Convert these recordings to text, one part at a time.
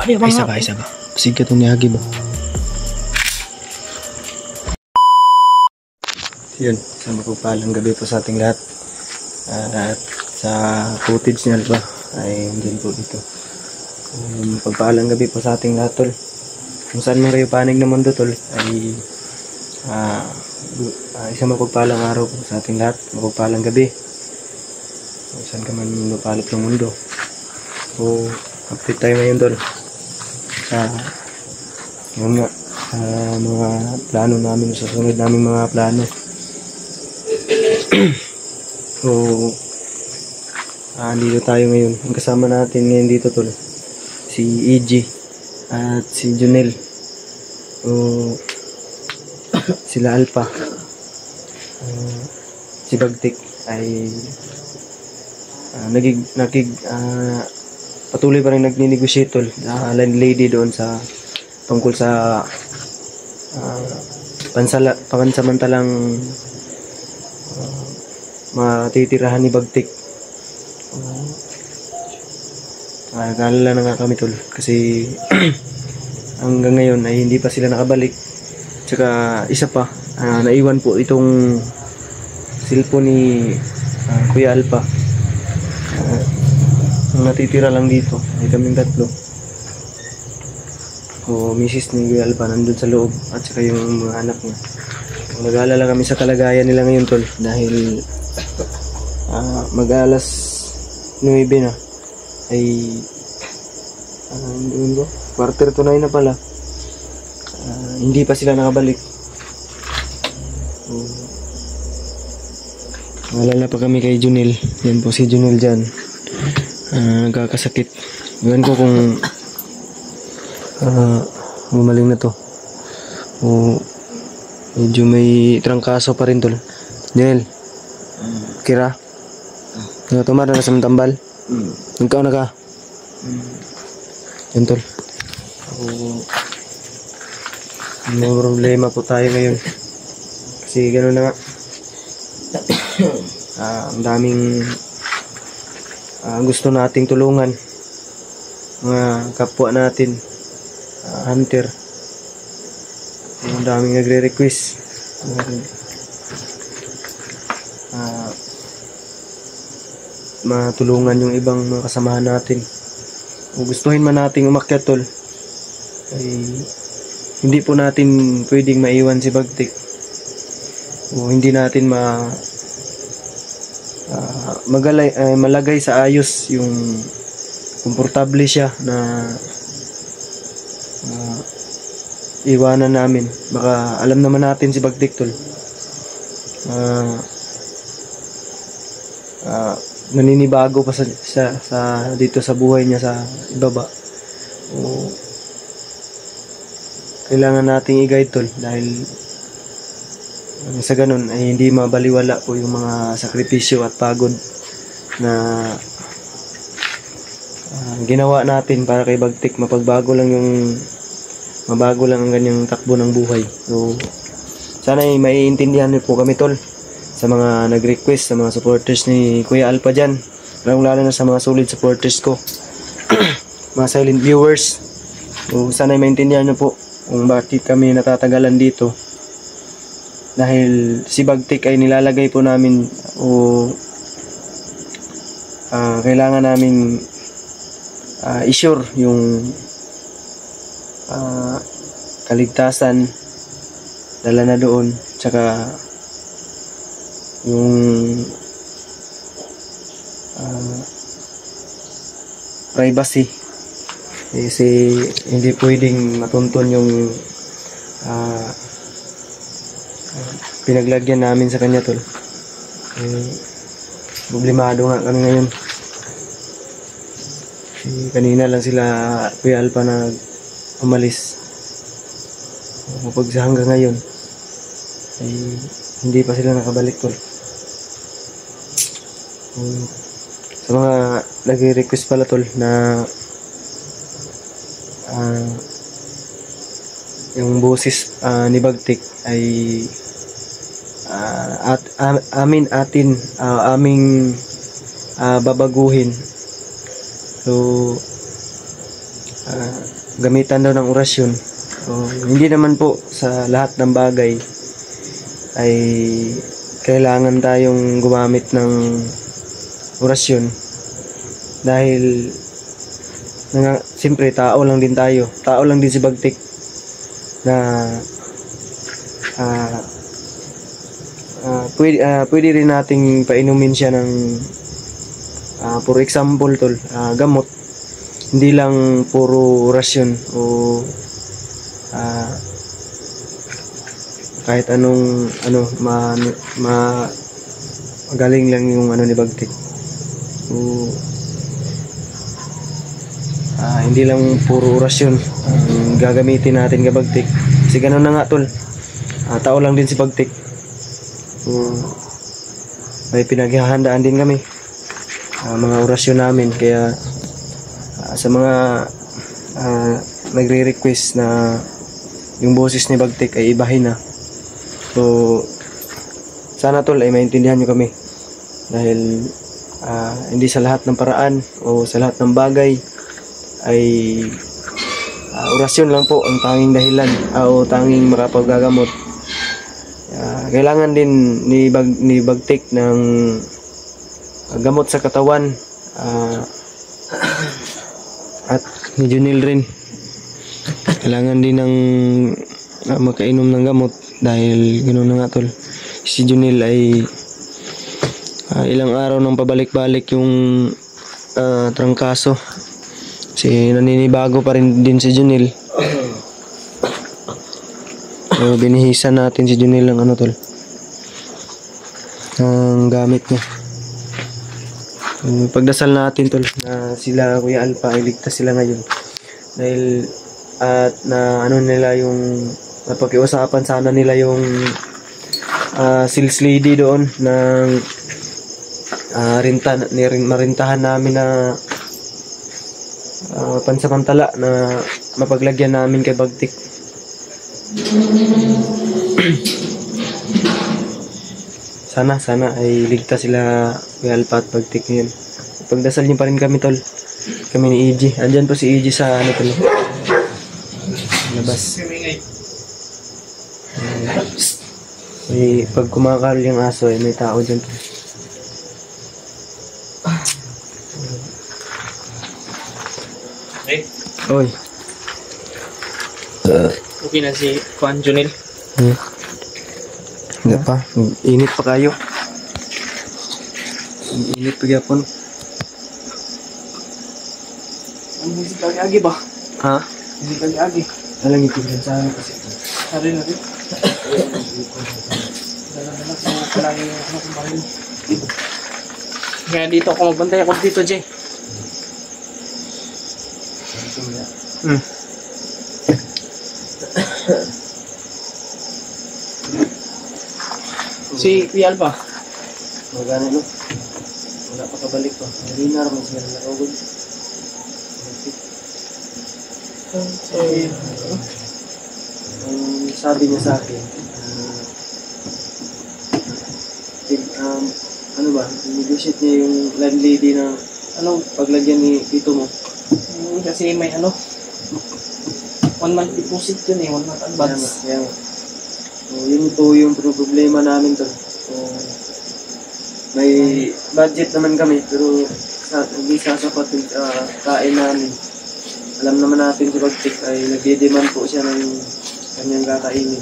Ay, isa ba? Sige ito niyagi ba? Yun, sa mapagpalang gabi po sa ating lahat. At sa footage niya ba ay hindi po dito. Pagpaalang gabi po sa ating lahat, tol. Kung saan mo rin panig na mundo, tol, ay isang mapagpalang araw po sa ating lahat. Mapagpalang gabi. Kung saan ka man mapalot ng mundo. So, update tayo ngayon, tol. Yun nga, mga plano namin, susunod namin mga plano. So, dito tayo ngayon. Ang kasama natin ngayon dito, tol, si EG at si Junel. So, sila Alpha. Si Bagtik ay patuloy pa rin nagni-negotiate, tol. Landlady doon sa tungkol sa pansamantalang matitirahan ni Bagtik. Nag-aalala na nga kami, tol, kasi hanggang ngayon ay hindi pa sila nakabalik. Tsaka isa pa, naiwan po itong cellphone ni Kuya Alpha. Ang natitira lang dito ay kaming tatlo. O misis ni Kuya Alpha nandun sa loob, at saka yung mga anak niya. Nag-aalala kami sa kalagayan nila ngayon, tol, dahil mag-alas 9 na ay quarter to 9 na pala. Hindi pa sila nakabalik. Naalala pa kami kay Junel. Yan po si Junel dyan. Nagkakasakit. Ewan ko kung gumaling na to o medyo may trangkaso pa rin, tol. Junel, kira tumara na sa tambal. Ikaw na ka. Yan, tol. May problema po tayo ngayon kasi gano'n na nga. Ang daming gusto nating tulungan, mga kapwa natin, hunter. Ang daming nagre-request matulungan yung ibang mga kasamahan natin. Kung gustuhin man nating umakyat, tol, ay hindi po natin pwedeng maiwan si Bagtik, o hindi natin malagay sa ayos yung komportable siya na iwanan namin. Baka alam naman natin si Bagtik, tol, naninibago pa sa dito sa buhay niya sa ibaba. O kailangan nating i-guide, tol, dahil sa ganun ay hindi mabaliwala po yung mga sakripisyo at pagod na ginawa natin para kay Bagtik. Mabago lang ang ganyang takbo ng buhay. So sana ay maiintindihan niyo po kami, tol, sa mga nag-request, sa mga supporters ni Kuya Alpha dyan, lalo na sa mga solid supporters ko. Mga silent viewers. So sana ay maintindihan niyo po kung bakit kami natatagalan dito, dahil si Bagtik ay nilalagay po namin o kailangan namin i-sure yung kaligtasan, dala na doon, tsaka yung privacy, kasi hindi pwedeng matuntun yung pinaglagyan namin sa kanya, tol. Problemado nga kami ngayon. Kanina lang sila Kuya Alpha na umalis. Kapag hanggang ngayon ay hindi pa sila nakabalik, tol. Sa mga nag-request pala, tol, na yung boses ni Bagtik ay aming babaguhin. So gamitan daw ng orasyon. Hindi naman po sa lahat ng bagay ay kailangan tayong gumamit ng orasyon dahil siyempre tao lang din tayo, tao lang din si Bagtik na pwede rin nating painumin siya ng for example tol, gamot, hindi lang puro orasyon o kahit anong magaling lang yung ni Bagtik. So, hindi lang puro orasyon ang gagamitin natin kay Bagtik. Kasi ganun na nga tol. Tao lang din si Bagtik. So, may pinaghahandaan din kami. Mga orasyon namin. Kaya sa mga nagre-request na yung boses ni Bagtik ay ibahin na. So, sana tol ay maintindihan nyo kami. Dahil hindi sa lahat ng paraan o sa lahat ng bagay ay orasyon lang po ang tanging dahilan o tanging makapaggagamot. Kailangan din ni Bagtik ng gamot sa katawan at ni Junil rin. Kailangan din ng makainom ng gamot dahil ganoon na nga tol. Si Junil ay ilang araw nang pabalik-balik yung trangkaso. Kasi naninibago pa rin din si Junil. So, binihisan natin si Junil ng tol, ang gamit niya. Pagdasal natin tol na sila Kuya Alpha ay ligtas sila ngayon. Dahil at na nila yung napakiusapan sana nila yung sales lady doon ng marintahan namin na pansamantala na mapaglagyan namin kay Bagtik. Sana ay ligtas sila Kuya Alpha at Bagtik ngayon. Pagdasal niyo pa rin kami tol. Kami ni EG. Andyan po si EG sa tol. Labas. Pag kumakal yung aso ay may tao dyan tol. Oy. Okay na si Juan Junil. Hindi pa. Init pa kayo. Init pa gyapon. Ang hindi kagi ba? Ha? Hindi kagi. Alang itigil sa akin kasi. Sari na rin. Dala-dala sa palagi yung kumain. Kaya dito ako magbantay ako dito, Jay. Si Kuya Alpha. Magana no? Wala pa kabalik pa. Hindi na naman sila nakawag. Sabi niya sa akin, ano ba, negotiate niya yung landlady na paglagyan ni tito mo. Kasi may 1 month deposit yun 1 month advance. Kaya so, yun po yung problema namin to. So, may budget naman kami pero hindi sasapat yung kain namin. Alam naman natin si Bagtik ay nagde-demand po siya ng kanyang kakainin.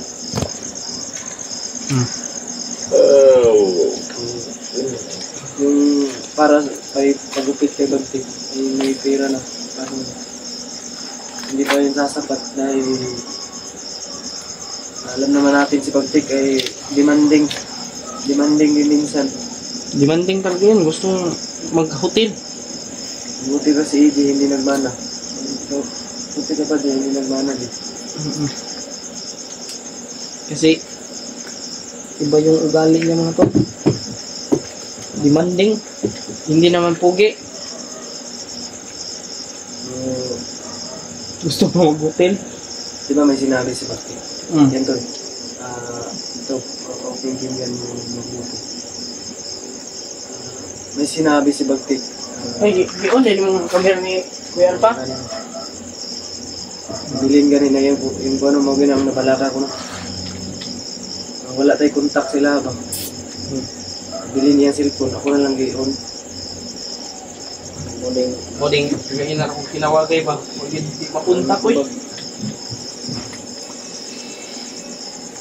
Yung para pagupit kay Bagtik ay may pera na. Hindi pa yun sasapat dahil alam naman natin si Bagtik ay demanding din minsan. Demanding talaga yun. Gustong mag-hotel. Buti ka si EJ hindi nagmana. So, buti ka pa din hindi nagmana din. Kasi iba yung ugali niya mga to. Demanding. Hindi naman pugi. Gusto mo mag-hotel. Di ba may sinabi si Bagtik? Yan to. Ito, pakinggan mo mabuti. May sinabi si Bagtik. Ay, di-on din yung camera ni Kuya Alpha. Bilin ganun na yung ano mo ginang nabalaka ko na. Wala tayo contact sila ba? Bilin niya cellphone, ako na lang gayon. Moding, ngayon na akong kinawagay ba? Huwag yun, di mapunta ko eh.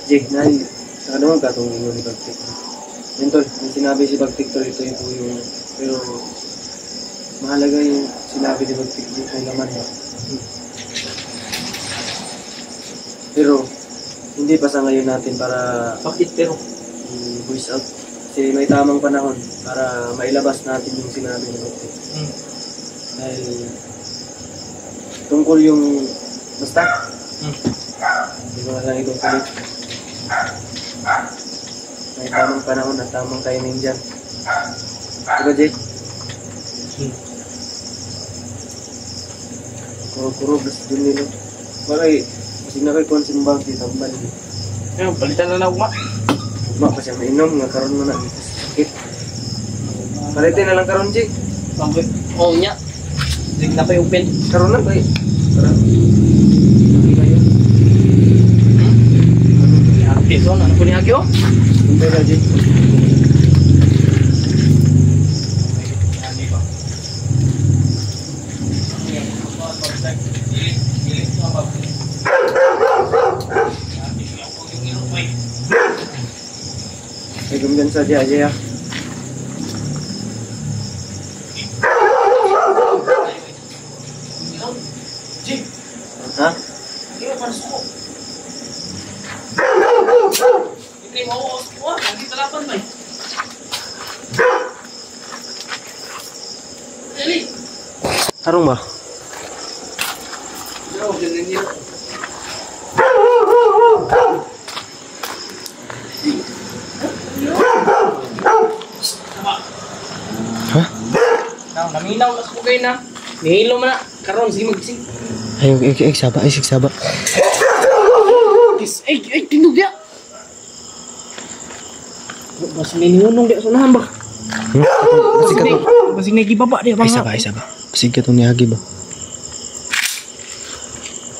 Jay, nai, nakadungan ka itong inyo ni Bagtik. Yan tol, may sinabi si Bagtik tol, ito yung, pero mahalaga yung sinabi ni Bagtik dito ay laman ba? Pero, hindi pa sa ngayon natin para Bakit pero? voice out. Kasi may tamang panahon para mailabas natin yung sinabi ni Bagtik. Dahil tungkol yung basta hindi ko na lang itutuloy. May tamang panahon at tamang timing dyan. Diba, Jay? Kuro-kuro basta dun nila. Bakay kasi na kayo kung simbang di tambal. Ayun, palitan na lang ma. Ugma pa siya mainom nga karon mo na sakit. Palitin na lang karon, Jay. Bakit? Oo niya. Dig na pa yung pen. Karon na ba eh? Karon. Ito, ano po ni Agyo? Hindi na, Jay. May gumgansa Jay, Jay ah. Jig! Ha? Hindi mo para suko. Hindi mo ako suko. Hindi talapan ba eh. Dali! Tarong ba? Yo, ganyan yun. Ha? Naminaw na ko kayo na. Nihilo mo na. Karon, sige magsing. Ay, saba, ay, saba. Ay, tindog dia. Bas may ningunong dia sunahan ba? Basi may gibaba dia bang. Ay, saba. Sige ka itong nihagi ba?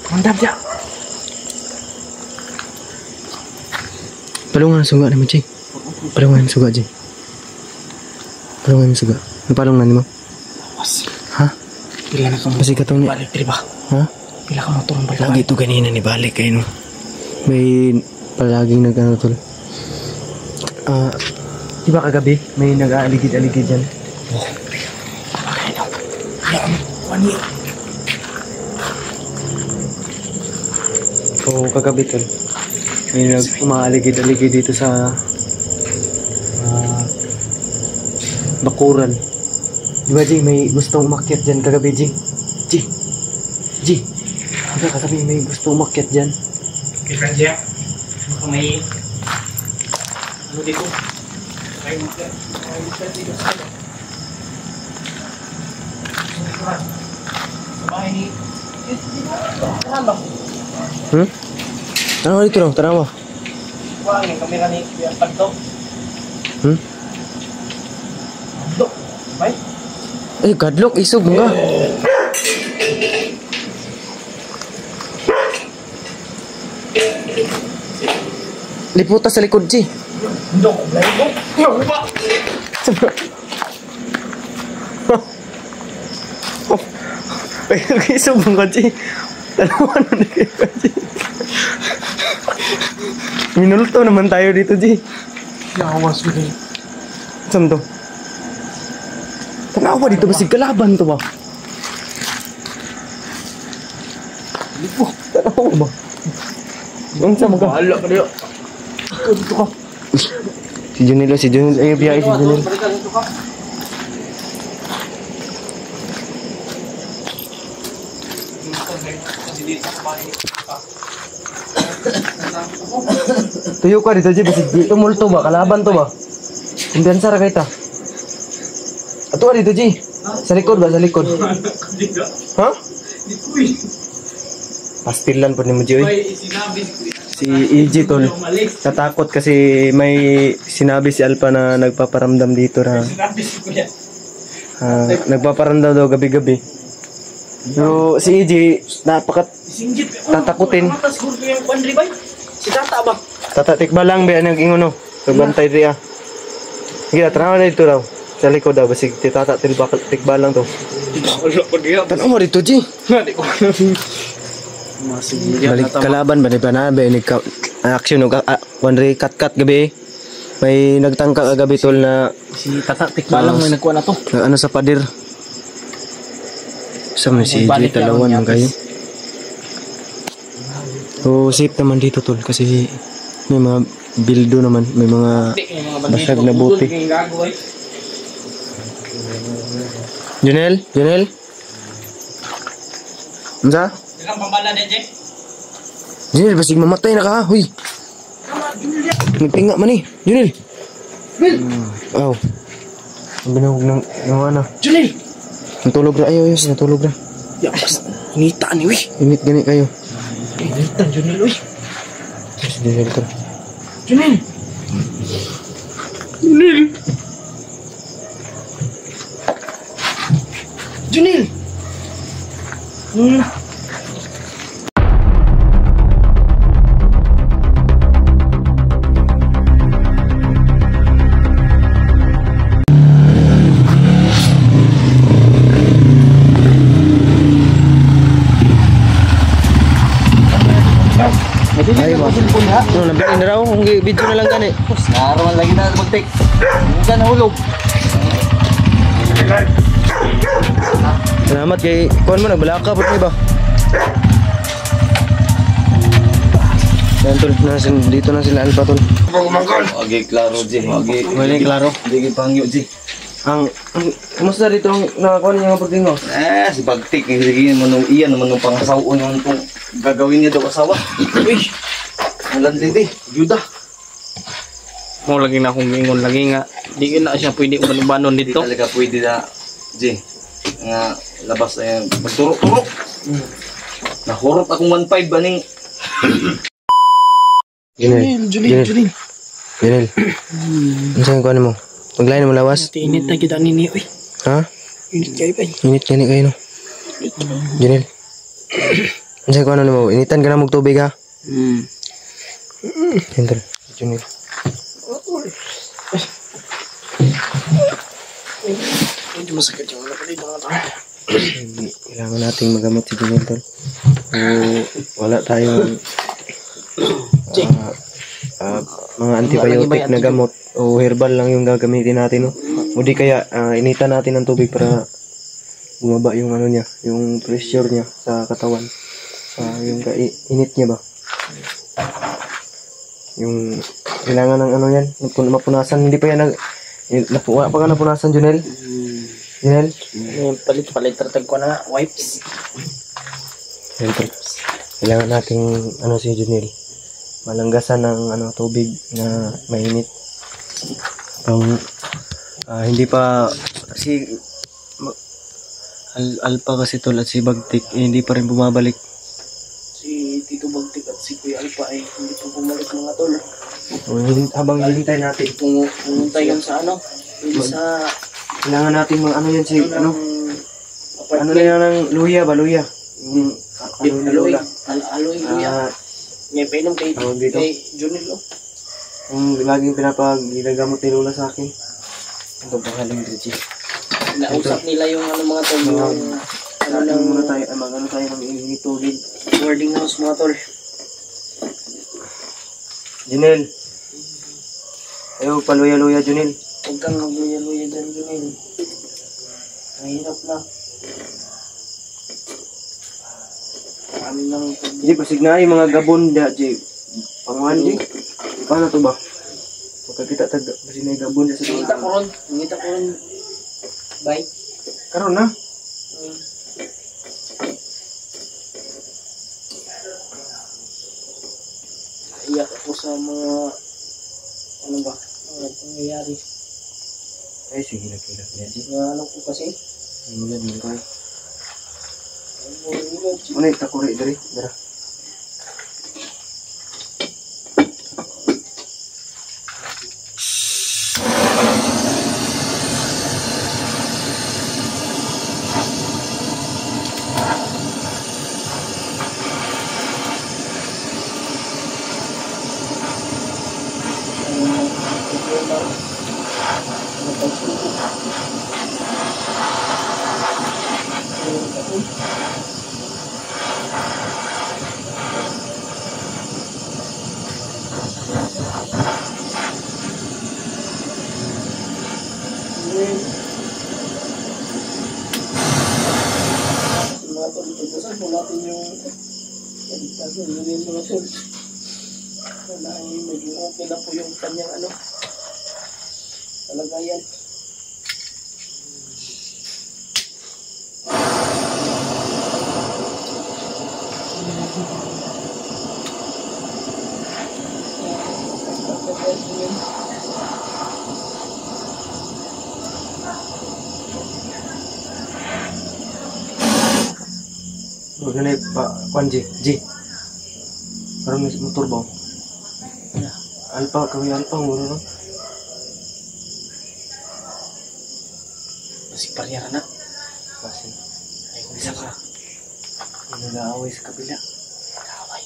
Mantap dia. Palungan ang suga naman, Jay. Palungan ang suga, Jay. Palungan ang suga. Napalong na ni mo? Awas. Ha? Pila na ka mo. Kasi ka itong Balik, di ba? Ha? Pila ka mo turong balik. Lagi ito ganina ni balik kayo, no? May palaging nag-ano tol. Di ba kagabi may nag-aaligid-aligid dyan? Oh. Okay, no. Yan, wani. Oo, kagabi tol. May umaaligid-aligid dito sa bakuran. Di ba, Jay, may gustong umakyat dyan kagabi, Jay? Jay! Jay! Di ba kagabi may gustong umakyat dyan? Kaya dia. Baka may ano dito? Ay, mga dito sa ano? Sa bahay ni... Ano? Ano dito lang? Tara mo. Kuha ang kamera ni Kuya Pagdo. Pagdo? Bay? Eh, gadlock, isog mo nga. Liputa sa likod, G. Pagdo, laibo. Yo, ba? Ay, isog mo nga, G. Talawan mo na kayo, G. Minulto naman tayo dito, G. Yawas ko din. Saan to? Tanawa dito ba si kalaban to ba? Lipo. Tanawa ba? Ang sama ka? Wala ka niyo. Dito ka. Si Junilo, ay biyahe si Junilo. Balikan dito ka. Kasi dito sa bahay ni Tuyo ka dito, G. Basi dito multo ba? Kalaban to ba? Kumbiyansa ra kita. Ato ka dito, G. Sa likod ba? Sa likod. Dito. Ha? Dito eh. Pastilan po ni mo, G. May sinabi si Kuya. Si EG tol. Katakot kasi may sinabi si Alpha na nagpaparamdam dito na Sinabi si Kuya. nagpaparamdam daw gabi-gabi. Pero si EG Singgit. Tatakutin. Matas siguro yung Bandri bay. Si Tata ba? Tatatik ba lang ba nag-ingon no? Pagbantay diya. Sige, tanaw na dito daw. Sa likod daw, basig tikba lang to. Wala ko diya. Tanaw mo dito, G. Di ko. Masigil. Balik kalaban ba ni pa na ba ni action og Bandri kat gabi. May nagtangka kagabi tol na Si Tata tikba lang may nagkuha na to. ano sa pader. Sa man si Balik G talawan yan, man kayo. So safe naman dito tol kasi may mga bildo naman, may mga basag na buti. Junel? Unsa? Ilang pambala din, Jay? Junel, basig mamatay na ka ha. Huy. Nagtinga man eh. Junel. Aw. Ang binahog ng ano. Junel! Natulog na. Ayaw, natulog na. Yakas. Hinita ni, uy. Init gani kayo. Hinita, Junel, uy. Si Junel to. Junel! Junel! Junel! Ay, wa. Ano, nabitin na raw. Kung video na lang gani. Naraman lagi na mag-take. Huwag na hulog. Salamat kay kuan mo nagbalaka pud ba? Tol, dito na sila Alpha tol. Agi klaro Ji, agi Wala klaro. digi pangyo Ji. Ang kumusta dito ang nakakuha niya nga pagtingo? Si Bagtik sige manung iyan manung pangasawon yung tong gagawin niya daw asawa. Uy. Alam dito, juda. Mo lagi na akong ingon lagi nga. Di na siya pwede umanubanon Hindi dito. talaga pwede na Ji. Nga labas ay magturok-turok. Nahurot akong 1.5 baning. Junel. Ano sa'yo kuha mo? Maglain mo lawas? Init na kita nini, uy. Ha? Init kayo ba? Init gani kayo no? Junel. Ano sa'yo kuha mo? Initan ka na mong tubig ha? Yan tol. Junel. Hindi masakit yung ano pa dito mga tao. Kailangan nating magamot si Junel tol. Wala tayong mga antibiotic na gamot o herbal lang yung gagamitin natin no. O di kaya initan natin ng tubig para bumaba yung ano niya, yung pressure niya sa katawan. Yung init niya ba? Yung kailangan ng ano yan, mapunasan, hindi pa yan wala pa ka napunasan, Junel? Junel? Palit ratag ko na wipes. Yan tol. Kailangan nating ano si Junel, malanggasan ng ano tubig na mainit. Hindi pa si Alpha kasi tol at si Bagtik hindi pa rin bumabalik. Si Tito Bagtik at si Kuya Alpha ay hindi pa bumalik mga tol. Habang hintay natin, Pumunta yun sa ano? Yung sa kailangan natin ano yan si ano apartment. na yan ng luya ba luya? Yung Aloy. Aloy Luya. Ah, May painom kay tawag dito? Junel, oh. yung laging ginagamot ni Lola sa akin. Ito pangalan Richie. Nausap nila yung ano mga tol. Yung ano lang muna tayo, magano tayo ng init tubig. boarding house mga tol. Junel. Ayaw paluya-luya Junel. Huwag kang magluya-luya dyan, Junel. Mahirap na. Kami lang Di pasig na yung mga gabon da J. Panguhan J. Paano to ba? Pagkakita tag pasig na yung gabon da sa Ngita ko ron. Ngita ko ron. Bye. karon na. Iyak ako sa mga ano ba? Mga pangyayari. Ay sige nagkilap niya J. Nga ano ko kasi. Mulad mo kayo. Mulad. Ano yung takuri dari? Dara. Dasal po natin yung medyo mga tol. Dahil medyo okay na po yung kanyang ano kalagayan. Huwag na pa, Kwan, G. Parang may motor ba? Alpha, kami Alpha, muna lang. Masih pariyara na. Kasi, Ay, kung isa ka. nag-aaway sa kabila. Nag-away.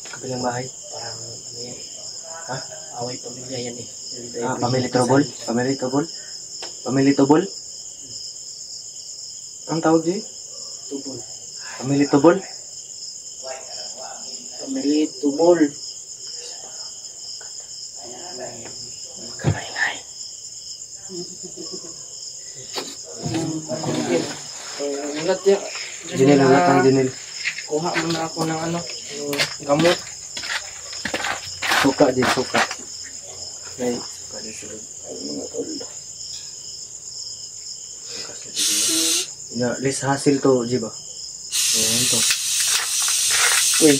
Kabilang bahay. Parang ano yan. Ha? Away pamilya yan eh. Family trouble? Family trouble? Family trouble? Ang tawag G? Tubol. Family trouble? Pamilya tubol. Magkalain-lain. Ulat yan. Jinil, ulat ang Jinil. Kuha muna ako ng ano, yung gamot. Suka, G, suka. Ay, suka din sila. Ay, mga tol. Less hassle to, G ba? Ayan to. Uy,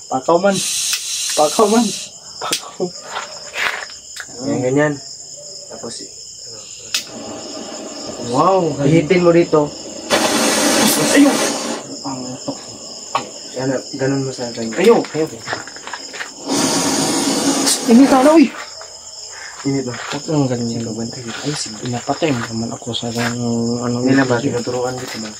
pakaw man. Pakaw man. Pakaw. Ayan, ganyan. Tapos, Wow, ihitin mo dito. Ayaw! Ang tok. Yan, ganun mo sa akin. Ayaw! Ayaw. Ini tala, uy! Init ba? Huwag kang ganyan. Sige, bantay dito. Ay, sige. Pinapatay mo naman ako sa ano Nila ba? Tinuturuan dito ba?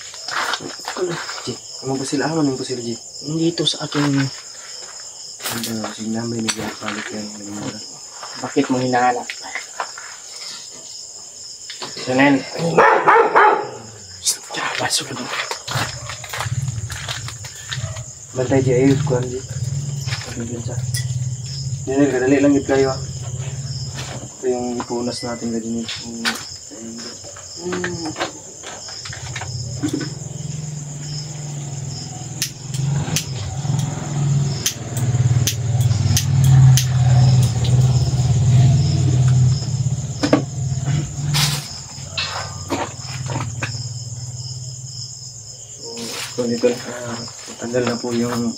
G, ano ba sila? Ano ba sila, G? Dito sa akin. Ano, sige namin, balik yan. Bakit mo hinahanap? Sanen. Tara, sunod. Bantay, G, ayun, kuhan, G. Sabi dyan sa. Yan, kadali lang ito kayo, Ito yung ipunas natin ka din. So, dito, tanggal na po yung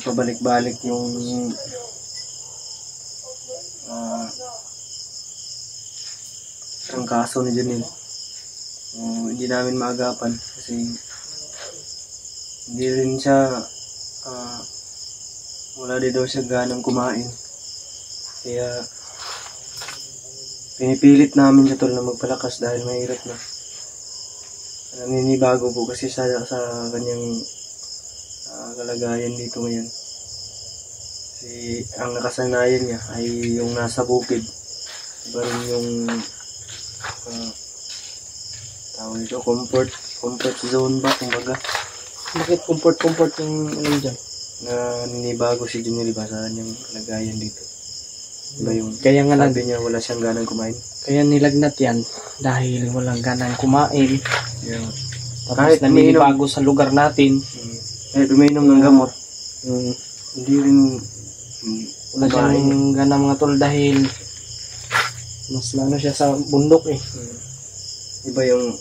pabalik-balik yung ang kaso ni Janil. Hindi namin maagapan kasi hindi rin siya wala din daw siya ganang kumain. Kaya pinipilit namin siya tol na magpalakas dahil mahirap na. Naninibago po kasi sa kanyang kalagayan dito ngayon. Ang nakasanayan niya ay yung nasa bukid. Iba rin yung tawag nito, comfort zone ba, kumbaga. Bakit comfort yung ano dyan? Na ninibago si Junior ba sa kanyang kalagayan dito. Iba yung Kaya nga sabi niya wala siyang ganang kumain. Kaya nilagnat yan dahil walang ganang kumain. Yeah. Tapos Kahit naninibago sa lugar natin. Kahit uminom ng gamot, Mm, hindi rin wala siyang ganang mga tol dahil mas lalo siya sa bundok eh. iba yung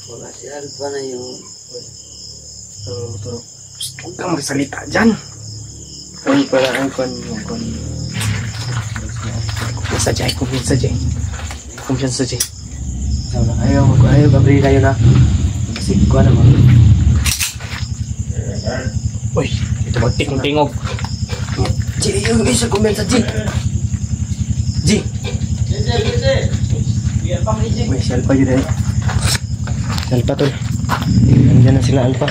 Wala si Alpha na yung motor. huwag kang magsalita dyan. Ay pala ang kon. Kumpiyansa dyan. Kumpiyansa dyan. Ayaw abri kayo na. Kasi ko naman. Uy, ito magtingog. G, yung isa kumenta G. May si Alpha yun eh. Alpha tol. Nandiyan na sila Alpha.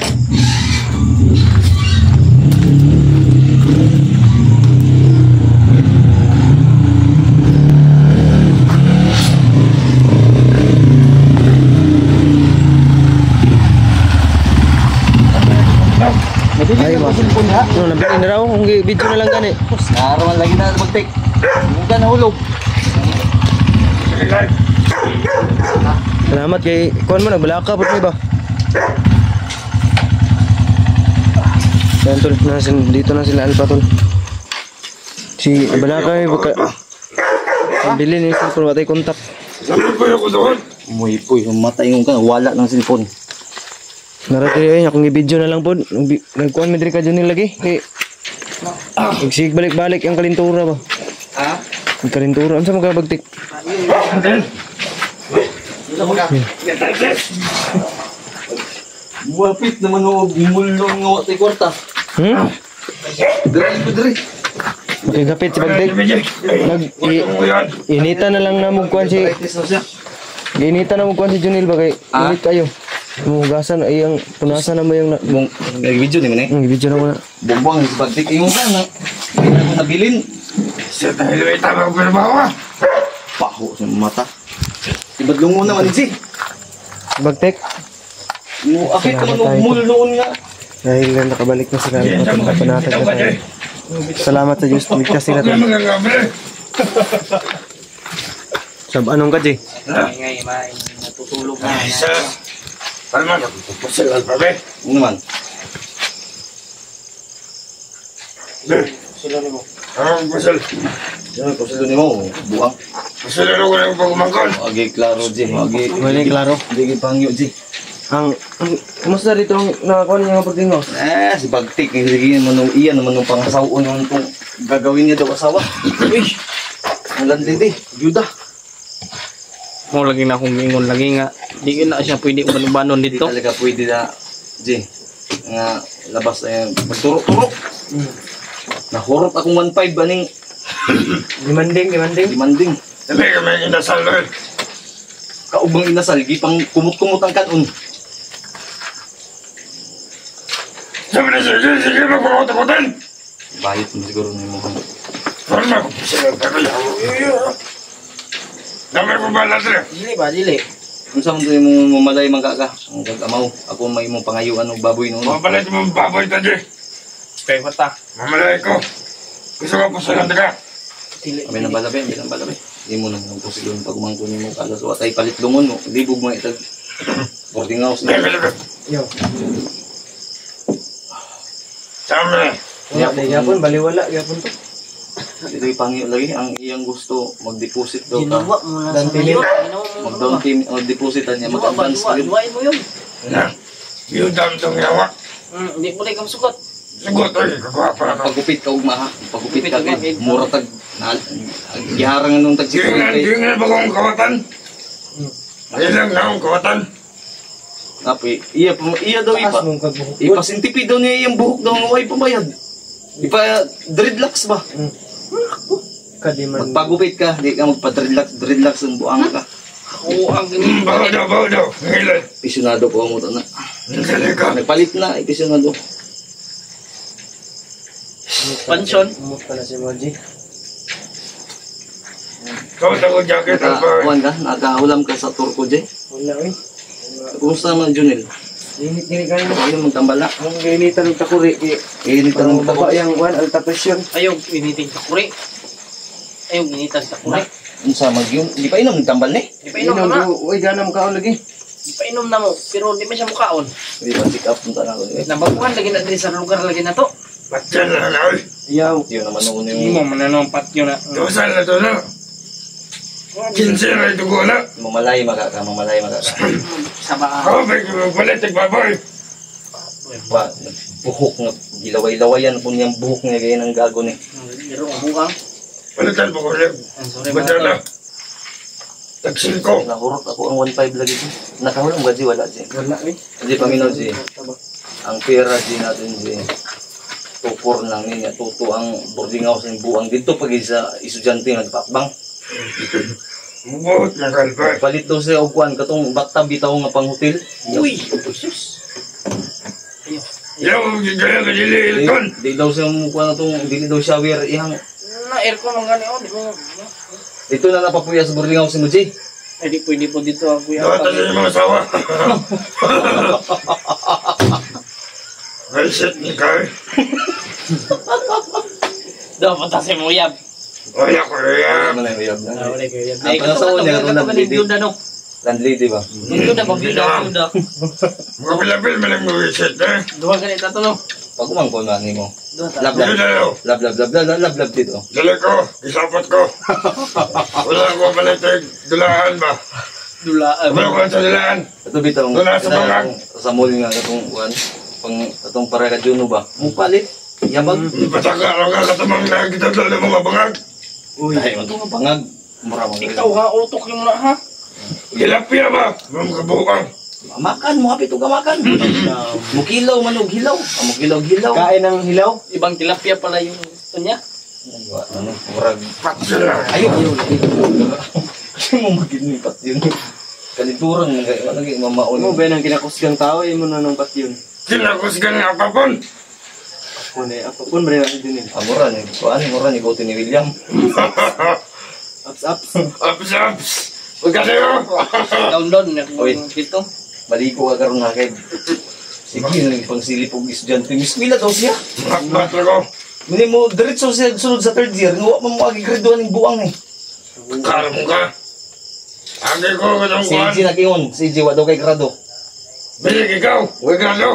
Ay, ma. No, nabili na raw. Kung video na lang gani. Naraman lagi na magtik. Huwag ka nahulog. Salamat kay kuan mo nagbalaka pud ba. Yan tol, dito na sila Alpha tol. Si balaka ay baka bili ni cellphone watay kontak. Umuwi po yung mata yung ka. Wala ng cellphone. Narati ay akong i-video na lang pod. Nagkuan mi diri ka dyan lagi. Kay Nagsig balik-balik ang kalintura ba? Ha? Ang kalintura unsa magabagtik? Buwapit naman o gumulong nga watay kwarta. Diri ko diri. Makigapit si bagtik. Inita na lang na mo kuan si Practice na siya. Inita na mo kuan si Junil ba kay init kayo. Mugasan ay ang punasan na mo yung Bong, video ni man eh. video na mo na. Bongbong sa pagtik ingon ka na. Hindi na nabilin. Siya tayo ay tama ko pinabawa. Paho sa mata. Ibadlong mo naman si. Bagtik. Mo akit ka man noon nga. Dahil nakabalik na sila at nakapanatag na tayo. Salamat sa Diyos, ligtas sila tayo. Sab, anong ka, Jay? Ngay, natutulog na. Isa. Paano man, nagpupusal alpabe. Ano naman? Sila ni mo. Ang pusal. Yan ko sa ni mo, buang. Pusal na ko ng pagumangkon. Agi klaro di, agi. Wala klaro. Digi pangyo di. Kumusta dito ang nakakuha niya mga pagdingo? Si Bagtik, sige naman nung iyan naman nung pangasawon nung kung gagawin niya daw asawa. Uy, ang landin di, yuda. Mo lagi na akong ingon lagi nga. Di na siya pwede umanubanon Hindi dito. talaga pwede na, Di, nga labas na yung pagturok-turok. Nahurot akong 1.5 aning Demanding. demanding. Sabi ka may inasal doon. Kaubang inasal, gipang kumot-kumot ang kanon. Sabi na siya, sige magpapatakutan. Bayot mo siguro na yung mukhang. Paano man, pusal alpabe. Damay ko ba natin? Dili. Kung saan mo mamalay magkaka, ang gagamaw. Ako may mong pangayuan ng baboy noon. Mabalay mo ang baboy tadi. Kaya ko ta. Mamalay ko. Gusto ko pusalan ka. Kami nang balabe. Hindi mo nang pusilon pag umangko ni mo kalas. Watay palit lungon mo. Libog mo itag. Boarding house na. Yo. Sama. Yapon, baliwala, yapon to. Ito yung pangyo lagi. Ang iyang gusto mag-deposit daw ka. Ginawa mo na Dan sa pili. ngayon. Mag-down payment o depositan niya. Mag-advance ka rin. Iwain mo yun. Na. Yung dam tong yawa. Hindi mo lang sukat. Sagot ay, kakuha pa ako. Pagupit ka ugma ha. Pagupit ka kay mura tag. Giharang nung tag Gingan, kay. gingan ba kong kawatan? Ilang na akong kawatan. Api, iya daw ipa. mong kagbuhok. Ipasintipid daw niya yung buhok daw ng way pabayad. Dreadlocks ba? Kadiman. Magpagupit ka, di ka magpa-dreadlocks ang buang ka. Oo, ang ganyan. Bawa daw. Ngilan. Pisyonado po mo na. Ngilan ka. Nagpalit na, pisyonado. Pansyon. Umot pala si Moji. Kawat ako jacket ang pa. Nakakuhan ka, nakahulam ka sa Turko, Jay. Wala, uy. Kumusta naman, Junel? Init kayo. Ano magtambal na? Ang initan ng takuri. Init ka ng Baba takot. yung one, alta presyon. Ayaw, initing takuri. Ayaw, initas takuri. Ano sa magyong? Di pa inom, nagtambal na eh. Di pa inom na. Uy, gana mo kaon lagi. Di pa inom na mo. Pero di pa siya mukaon. Di pa pick up punta na ako. Nabaguhan lagi na din sa lugar lagi na to. Patyan na na. Iyaw. Yun naman noon Hindi mo yung mananong patyo na. Tusan na to na. Kinsi na ito ko na. mamalay magaka. Sa baa. Ako ba yung palit ang baboy? Ba, buhok nga, gilaway-lawayan po niyang buhok niya gaya ng gago ni. Pero ang buang. Palitan mo ko ulit. Sorry Bata na. mga Tagsil ko. Nahurot ako ang 1.5 lagi ko. Nakahulam ba di wala di? Wala, uy. Di paminaw di. Ang pera di natin di. Tukor lang niya. Tuto ang boarding house ng buang dito pag isa estudyante nagpakbang. Mubuot ng kalpa. Palit daw siya og kuan katong batang bitaw nga pang hotel. Uy! Sus! Yaw, gaya ka dili ilkon. Di daw siya mo kuan atong dili daw shower ihang Na aircon ang gani. Oh, di mo. dito na napapuya sa boarding house mo Jay. Ay, di pwede po dito ang kuya. Dawatan sa mga asawa. Reset ni Kai. Daw, punta si Muyab. Wala ko yan. Ano na yung uyab na? Wala kayo yan. Ang pangasawa niya, Ito ka landlady. biyuda, no? Landlady ba? Biyuda ba? Biyuda. Mga bilabil malang reset eh. Duha ganito to, no? Pag umangkol na mo. Duha ta. Lab, Dali dayo. lab dito. Dali ko. Isapot ko. Wala ko palatag. Dulaan ba? Dulaan. Wala ko sa dulaan. Ito bitong Wala sa bangag. sa mall nga itong kuan. Itong para ka Juno ba? Mupalit. Yabag. Pataka lang ka katamang na kita dali mga bangag. Dahil mo itong bangag. Mura mo. Ikaw ha, utok yung na ha. Gilapya ba? Mga kabuang. Makan mo hapit ka makan. Mukilaw manog hilaw. Mukilaw. Kain ng hilaw. Ibang tilapia pala yung gusto niya. Ano? Murag. Patsila. Ayaw. Kasi mo maginipat yun. Kalituran mo kaya lagi mamaon. Ano ba nang kinakusgang tao? Imo na nung pat yun. Kinakusgan nga papon. Apa pun beri nasi din. Mura ni ikutin ni William. Ups. Ups. Huwag ka tayo. Down. Oy. Dito. Baliko ka karon na kay. Sige, pang silip og estudyante. Miss Mila daw siya. Makbat ako. Mini mo diretso siya sunod sa third year. Nga mo mo agi graduan ng buang eh. Kala mo ka. Agi ko katong Si kuhan. G nakingon, si G wa daw kay grado. Bilig ikaw. Huwag ka daw.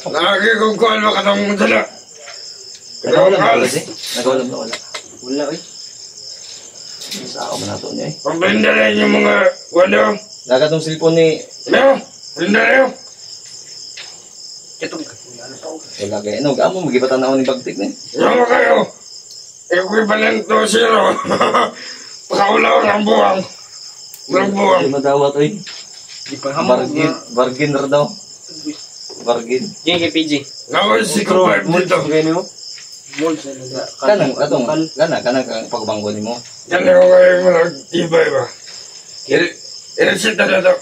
Lagi kong kuhan mo katong dala. Nagawalam na wala si. Nagawalam na wala. Wala oi. Sa ako na to niya eh. Pagpindalan yung mga wano. Nagatong cellphone ni Leo. Pindalayo. Ito. wala kay ano, amo magibatan na ako ni Bagtik ni. Yawa kayo. Equivalent to zero. Pakaulaw ng buwang. Ng buwang. Di madawat oy. Di pa hamog Bargain ra daw. Bargain. Yung kay PG. Nakoy si Kubat dito. Gani mo? Mold sa nila. Kanang atong kanang pagbanggo nimo. Yan ako kayo mga ibay ba. Iresita na to.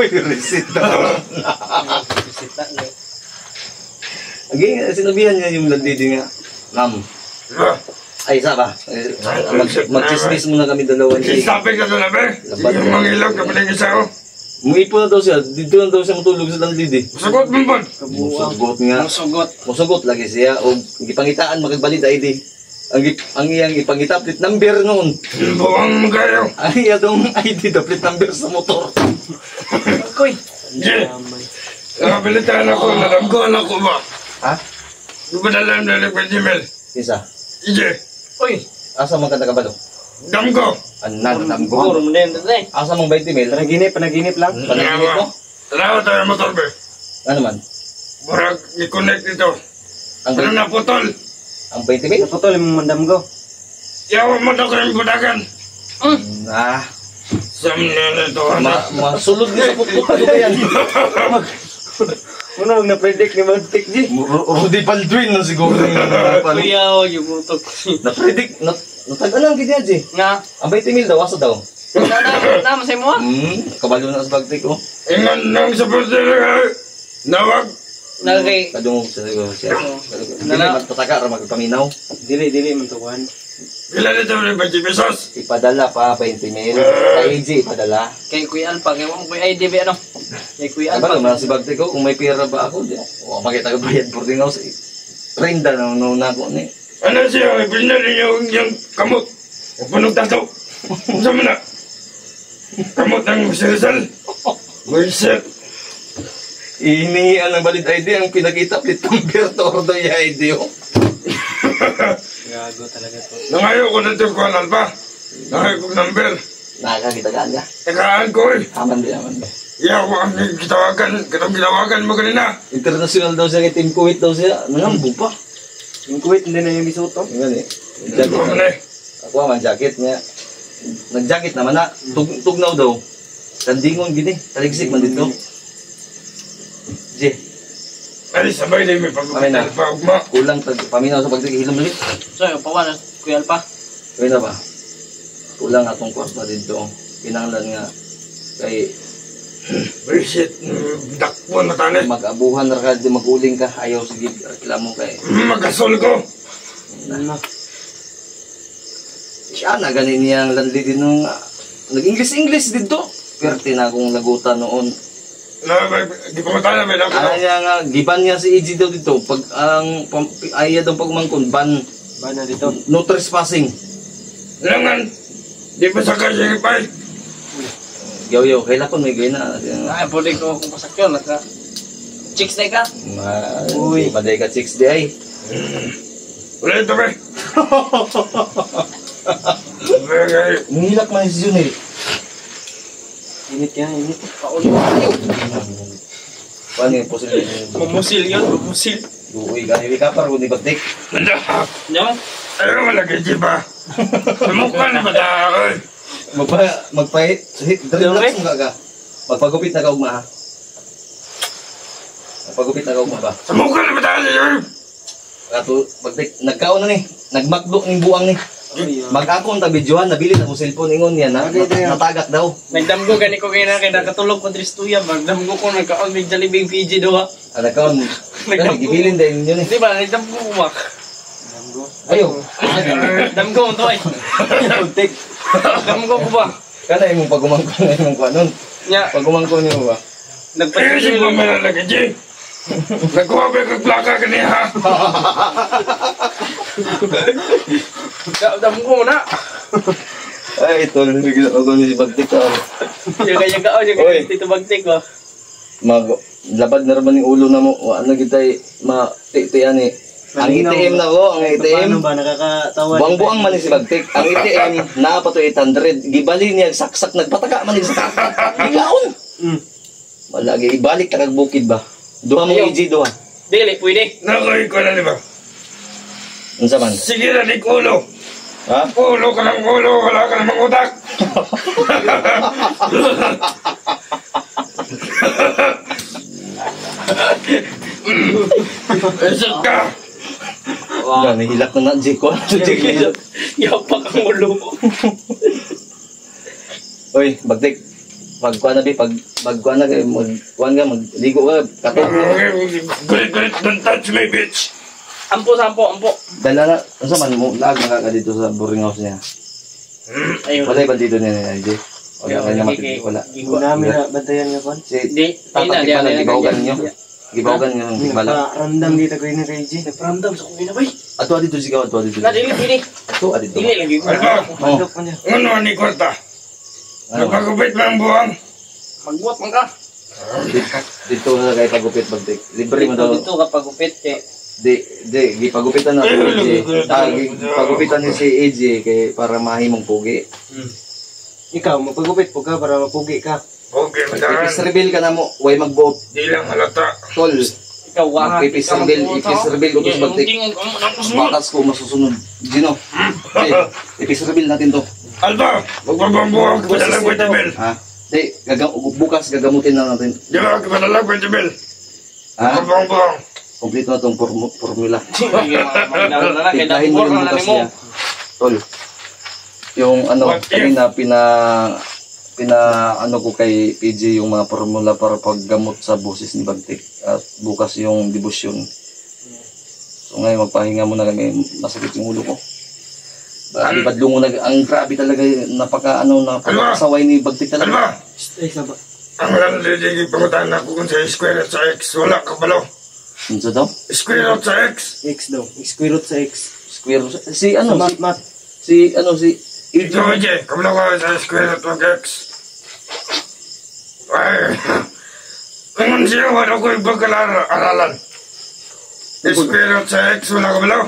Oy, resita. Bisita. Agi sinabihan niya yung landlady nga. Ma'am, ay isa ba? Mag-chismis muna kami dalawa ni. Isabi ka na ba? Yung mga ilaw kapag isa ko. Muipo na daw siya. Dito na daw siya matulog sa landlady. Sagot mo ba? Musugot nga. Musugot. Musugot lagi siya. O gipangitaan magagbalit ID. Ang iyang ipangita plate number noon. Buwang mo kayo. Ang iyang ID da plate number sa motor. Koy. Yeah. Nakabilitaan ako. Nalamgoan ako ba? Ha? Di ba nalam na liquid email? Isa. Ije. Oy. Asa man ka nakabalo? Damgo. Anan, Puro tamgo. mo na yun dati. Asa mong 20 mil? Panaginip lang. Panaginip mo? Tanawa tayo motor ba? Ano man? Murag i-connect dito. Ang Ano na putol? Ang 20 mil? Naputol yung mandam ko. Yawa mo daw kayong budagan. Ah, Sam na ito. masulod ni sa putput ba yan? Una huwag na-predict ni Magtik G. Rudy Baldwin na siguro yung Kuya, yung utok. na-predict, natag-alang gini Haji. Nga. Ang 20 mil daw, asa daw? Na, masay mo ah. Kabalo na sa bagtik ko. Ingan nang sa putol. Nawag. Nagkay. Kadungog sa siguro siya. Dili, Nala- magtataka ra magpaminaw. Dili man tukuhan. Pila nito rin 20 pesos. Ipadala pa, 20 mil. Kay AJ, ipadala. Kay Kuya Alpa. Kay mo Kuya IDB ano. Kay Kuya Ano Alpa. ba, si bagtik ko, kung may pera ba ako, o makita ka bayad boarding house. Renda na na ako ni. Ano siya? Pinali yung kamot. Yung punong tato. Saan mo na? Kamot ng sirisal. Buisit. Inihian ng valid ID, ang pinakita, plate number, tordo yung ID, oh. Gago talaga to. Nangayo ko na ito kuhan alpa. Nangayo ko number. Nakakakita ka niya. Tagaan ko eh. Aman di, aman di. Iya ko ang gitawagan mo kanina. International daw siya, kay Team Kuwait daw siya. Nangambo pa. Yung Kuwait hindi na yung bisuto. Yan eh. Jacket Jacket mo na. na eh. Ako man jacket niya. Nag-jacket naman na. Tugnaw daw. Tandingon gini. Taligsik man dito. Je, Ay, sabay na may Amin na. pagpapagma. kulang paminaw sa pagtigihilom ulit. So, yung pawan. Kuya Alpa. Kaya na ba? Kulang atong kwarta dito. Pinanglan nga. Kay Buisit. Dakpo na tani. mag-abuhan na ka, di mag-uling ka. Ayaw sige, reklamo kay. Magasol ko. Ano? Siya na ganin niyang landlady nung nag-English dito. Pero tinagong lagutan noon. Di pa matala, may Ano dako. niya nga, giban niya si EG daw dito. Pag ayaw daw pagmangkon, ban, Ba na dito? no trespassing. Langan, di pa sakay siya ipay. Yaw, kailan ko may gina. Ay, pwede ko kung pasak yun. Chicks na ka? Uy, maday ka 6 di ay. Wala ito, be. Bagay. Nihilak man si Junel. Init yan, init. Pauli mo kayo. Paano yung posibilidad? Mumusil yun, mumusil. Uy, ganili ka para kung di bagtik. Nanda. Yan. Ayaw malagay, di ba? Namukha na ba ako? Magpahit. Relax mo ka. Magpagupit na ka ugma ha. Magpagupit na ka ugma ba? Namukha na ba tayo? Kato, bagtik. Nagkaon na ni. Nagmakdo ng buang ni. Mag-akon ta videohan, nabili na mo cellphone ingon yan ha. Natagak daw. Nagdamgo gani ko kaya na kaya nakatulog ko dris tuya. Magdamgo ko nagkaon may Jollibee PG do ha. Nagkaon. Gibilin din yun eh. Di ba? Nagdamgo ko ba? Ayaw. Damgo mo to ay. Bagtik. Damgo ko ba? Kana yung pagumangkon na yung kuanon. Nya, Pagumangkon niyo ba? Ayaw siya nagpatigil. pa malalagay, G. Nagkuha ba yung plaka ka niya, ha? Damgo na. Ay, ito. Nagigil ako ni si Bagtik ka. Yaga-yaga yung Oy. dito bagtik ko. Labad na naman yung ulo na mo. Ano kita'y ma-titian eh. Ang ITM na ko, ang ITM. Paano ba nakakatawa? Buang-buang man ni si Bagtik. Ang ITM, naa pa to 800. Gibali niya, saksak, nagpataka man ni sa kakak. Gigaon! Malagi, ibalik ka kag bukid ba? Duha mo Ayaw. EG, duha. Dili, pwede. Nakoy ko na, di ba? Unsa man? Sige na, di ulo. Ha? Ulo ka ng ulo, wala ka namang utak. Esot ka. Wow. Nahilak na na, G ko. Yapak ang ulo ko. Oy, Bagtik. Pagkuha na, pagkuha na kayo, magkuha ka, magligo ka, katong. Gulit-gulit, don't touch my bitch. Ampo, ampo. Dala na, unsa man mo, lag na ka dito sa boarding house niya. Ayun. Wala ba dito niya ni G? Wala kayo na matindi, wala. Hindi namin na bantayan nga pan. Si Di, Tatak di pa na, lang, gibawagan niyo. Gibawagan niyo ng bala. Nagpa-random dito ko yun ni Reggie. Nagparamdam sa kumina bay. Ato dito sigaw, ato dito. Na dili, dili. Ato dito. Dili lagi ko. Alba, Mandok man niya. ano ni Kota? Ano? Nagpagupit ba ang buwang? Magbuhat man ka. Dito na kayo pagupit bagtik. Libre mo daw. Dito kapag upit eh. Di, gipagupitan na si AJ. Gipagupitan niyo si AJ kay para mahimong pugi. Ikaw, mapagupit po ka para mapugi ka. Okay, madahan. Ipis reveal ka na mo, way mag-vote. Di lang halata. Tol, Ikaw wa. Ipis reveal ko to sa bagtik. Bakas ko masusunod. Gino, ipis reveal natin to. Alba, magpapambuwang ka padalang Wentemel. Ha? Di, bukas gagamutin na natin. Di ba ka padalang Wentemel? Ha? Magpapambuwang. Kompleto na tong formula. Magnaw na lang kay Tindahin mo dapor yung na bukas nimo. niya. Tol, yung ano, What if? kanina ano ko kay PJ yung mga formula para paggamot sa boses ni Bagtik at bukas yung debosyon. So ngayon magpahinga muna kami, masakit yung ulo ko. Badlungo na, ang grabe talaga, napakasaway ni Bagtik talaga. Alba, Ay, saba. ang landlady pangutan ako kung sa square root sa X. Wala ka balo. Ano daw? Square root sa X. X daw. Square root sa X. Square si ano Sa si mat. si Ikaw, Jay, kabalo ka sa square root ng X. Ay, kung siya, wala ko yung pagkalaralan. Square root sa X, wala ka balo.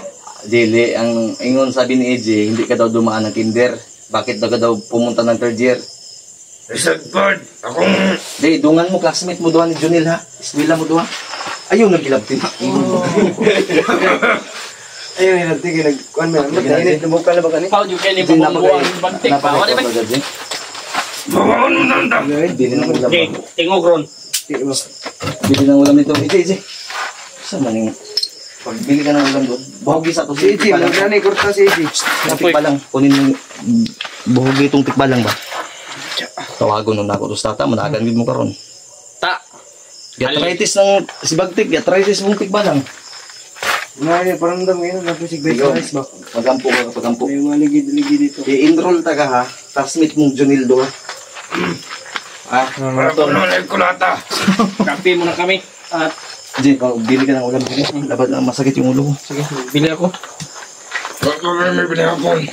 Dili, ang ingon sabi ni AJ, hindi ka daw dumaan ng kinder. Bakit daw ka daw pumunta ng third year? Isang bird, akong... Di, dungan mo, classmate mo doon ni Junil ha. Eskwela mo doon. Ayaw, nagkilabtin. Ayun, nagtigil. Nagkuhan mo. Nagtigil. Nabuka na ba ka ni? How you can even buwan bagtik pa. Wala ba? Bawaon mo na ang dam. Bili ng ulam. Okay, tingog ron. Bili ng ulam nito. AJ. Saan man yung... Pagbili ka ng ulam doon, buhugi sa to. Si AJ, magkani kurta si AJ. Tikbalang, kunin mo buhugi itong tikbalang ba? Tawagon nun ako. Tapos tata, managan mo karon. Ta. Gatritis ng si Bagtik, gatritis mong tikbalang. Ngayon, parang dam ngayon. Napisig ba Ikaw, yung ba? pagampo ka, pagampo. May mga ligid-ligid dito. I-enroll ta ka ha, classmate mong Junildo ha. Para po naman ay kulata. Kape muna kami. At Jay, bili ka ng ulam. Dapat masakit yung ulo ko. sige, bili ako. Ba't ko may pinahapon?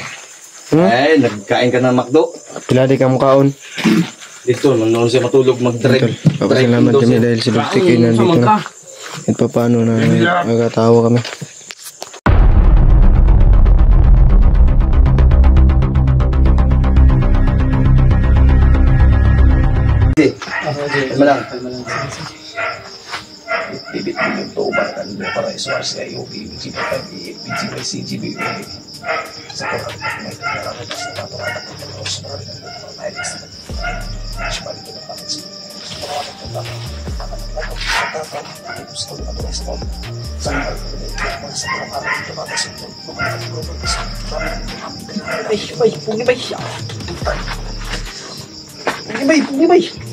Ay, nagkain ka ng McDo. Pila di ka mukaon. Dito, noon siya matulog, mag-drive. Papasalamat kami dahil si Bagtik ay nandito na. At paano na magkatawa kami. Kalma lang. Bibit mo yung tuban para iswas sa iyo. BGBCGB. Sa kurang na may kailangan sa natural na pagkakaroon sa mga rin ng mga mahilig sa Sumali ko ng bakit sa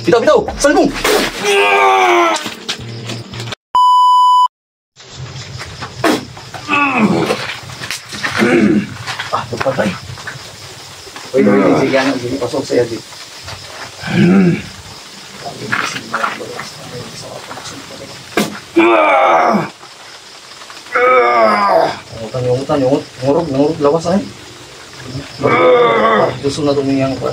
Bitaw, bitaw! Salmong! Patay. Wait, sige, ano, hindi pasok sa'yo, di. Ngurog, lawas ay. Gusto na tumingin ko.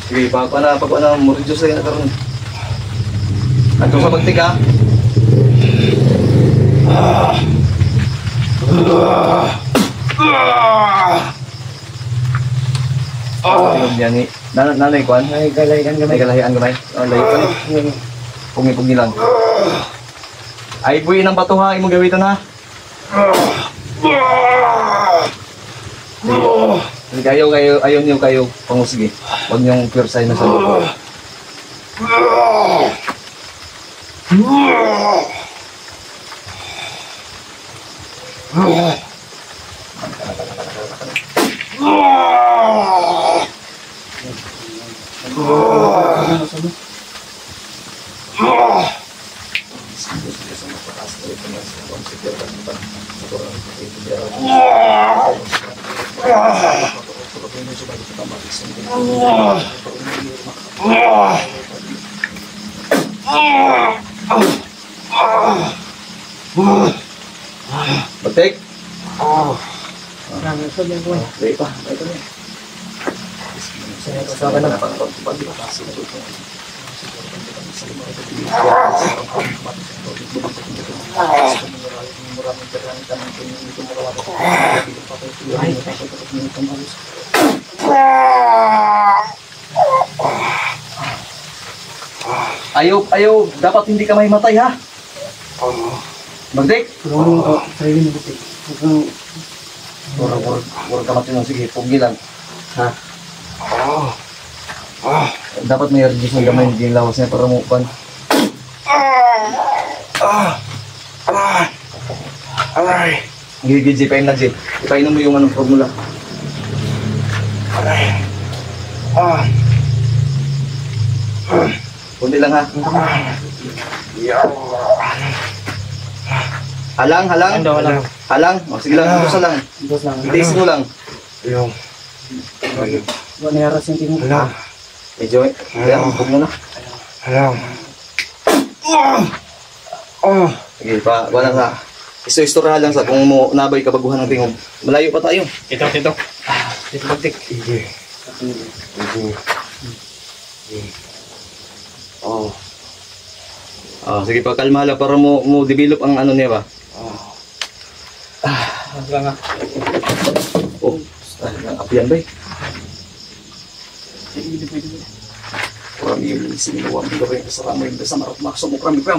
Sige, pag murid sa'yo na karoon. At kung sa Bagtik ha? Nanay kuan? Nanay galahian gamay. Layo pa ni. Pungi-pungi lang. Ay buhi ng bato ha, imong gawitan ha. Ayaw niyo kayo pangusigi. Huwag niyong pure sign na sa loob. Bagtik? Dali pa. Ito niya. Sabi na. Ayaw, dapat hindi ka mahimatay ha. Bagtik? Huwag ka matinong, sige, pugi lang. Ha? Dapat may reduce ng gamay, hindi yung lawas niya para mupan. Aray! Gigi, ipain na, Jay. Ipainom mo yung anong formula. Aray! Kunti lang ha. Halang. Halang. O, sige lang, ito lang. Itaste mo lang. Yung... Alam. Medyo, kaya, huwag mo na. Alam. Sige, wala sa. Istoryahan lang sa kung mo nabay kabaguhan ng tingog. Malayo pa tayo. Ito. Dito Bagtik. Sige. Sige, pagkalma lang para mo develop ang ano niya ba? Nga. Apian ba eh? Kurang yung sinuwang gawin ko sa ramay sa marap makso mo kami pa.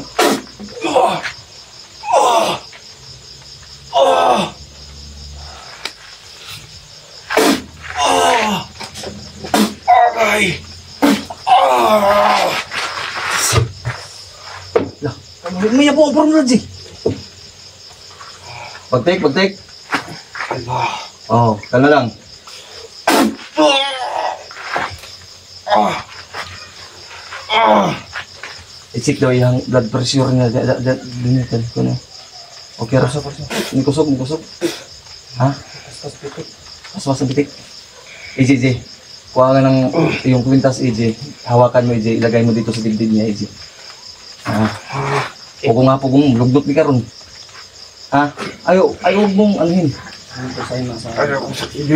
Aray! May po ang formula, G. Bagtik. Kalma lang. I-check daw yung blood pressure niya. Dinitan ko na. Okay, Rosa. Kusog. Ha? Aswas ang bitik. EJ, kuha ka ng yung kwintas, EJ. Hawakan mo, EJ. Ilagay mo dito sa dibdib niya, EJ. Pugong, lugdot ni karon. Ayaw mong anuhin. Ayaw kong sakit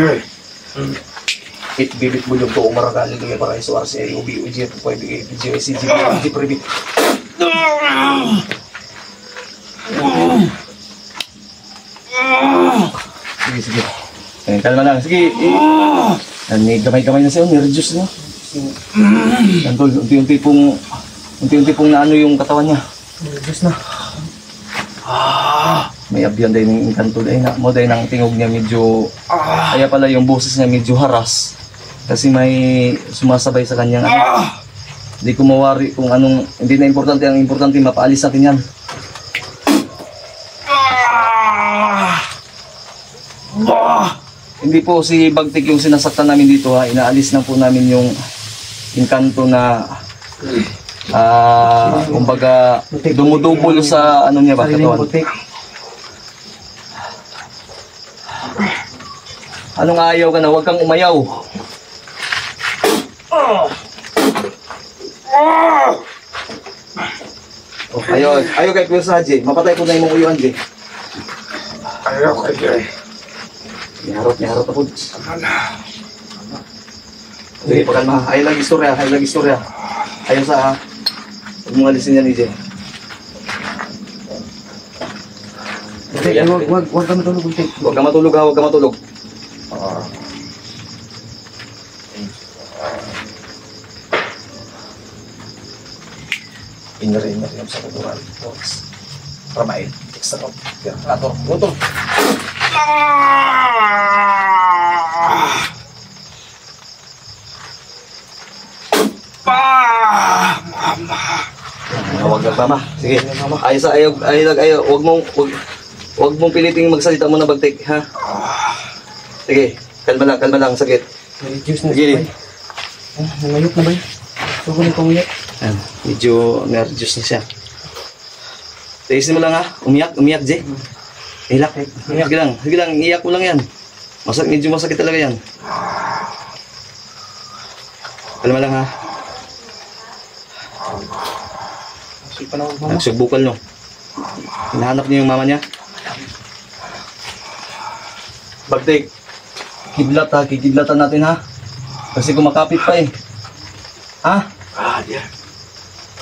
Bibit mo yung to, umarakali doon para isuar si UB, UJ, PG, CG, UJ, Privit. Sige. Kalma lang, sige. May gamay-gamay na sa'yo, ni-reduce na. Tol, unti-unti pong naano yung katawan niya. Diyos na. May abyan dahil ng kanto dahil na mo dahil ng tingog niya medyo kaya pala yung boses niya medyo haras kasi may sumasabay sa kanyang hindi ko mawari kung anong hindi na importante, ang importante mapaalis natin yan. Hindi po si Bagtik yung sinasaktan namin dito ha, inaalis na po namin yung inkanto na kumbaga dumudubol sa ano niya ba katawan. Anong ayaw ka na? Huwag kang umayaw. Ayaw kay Pirsa, Jay. Mapatay ko na yung mga uyuan, Jay. Ayaw kay Jay. Niharot ako. Sige, pakalma. Ayaw lang istorya. Ayaw sa huwag mong alisin yan, Jay. Huwag ka matulog, Buntik. Huwag ka matulog ha, huwag ka matulog. Inner yung sa kuduran. Ramain. Extra ko. Ator. Motor. Huwag lang tama. Sige. Ayaw. Huwag mong piliting magsalita mo na Bagtik, ha? Sige. Kalma lang. Sakit. Reduce na Sige. Nangayot na ba yun? Huwag ko na panguyat. Medyo na-reduce na siya. Taisin mo lang ha. Umiyak, Jay. Hilak. Sige lang. Iyak mo lang yan. Medyo masakit talaga yan. Kalma lang ha. Nagsubukal no. Hinahanap niyo yung mama niya. Bagtik. Kidlatan natin ha. Kasi kumakapit pa eh. Ha?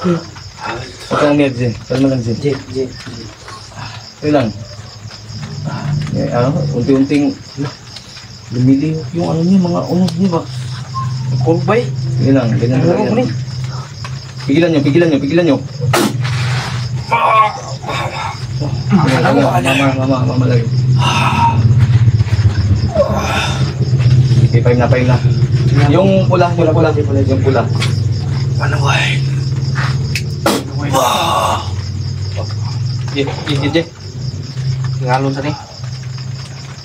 Huwag kang umiyak, Jay. Kalma lang, Jay. Sige lang. Unti-unting lumiliw yung ano niya, mga unos niya ba? Kurbay. Sige lang, ganyan lang yan. Pigilan nyo. Mama lagi. Okay, paim na. Yung pula. Manuway. Jay. Ngalon sa ni.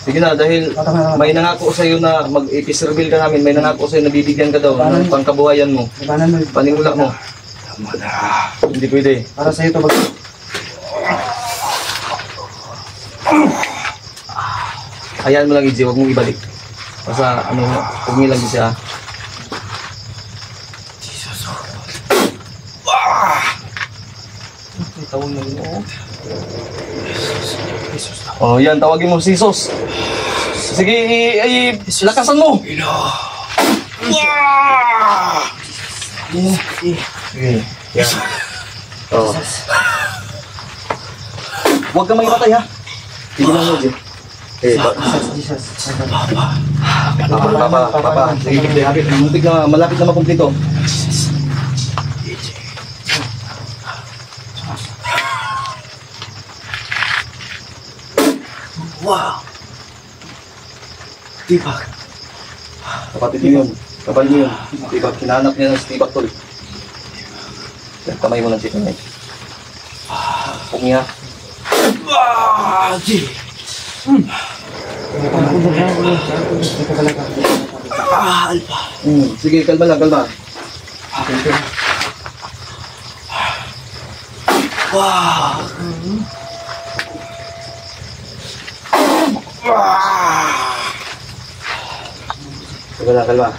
Sige na, dahil may nangako sa'yo na mag-episervil ka namin, may nangako sa'yo na bibigyan ka daw ng pangkabuhayan mo. Paningula mo. Hindi pwede. Para sa'yo ito Hayaan mo lang, EJ, huwag mong ibalik. Basta, huwag lang siya. Tawag na mo. Oh, yan, tawagin mo si Jesus. Sige, lakasan mo. Sige, yan. Oh. Huwag kang maipatay ha. Tigilan mo, Jay. Jesus. Papa. Sige, hapit. Malapit na makumplito. Wow. Tibak. Kapatid niyo yun. Kapal niyo yun. Tibak. Hinahanap niya ng tibak, tol. Kamay mo lang si kamay. Pumiya. Jay. Alpa. Sige, kalma lang. Wow. Kalma, kalma.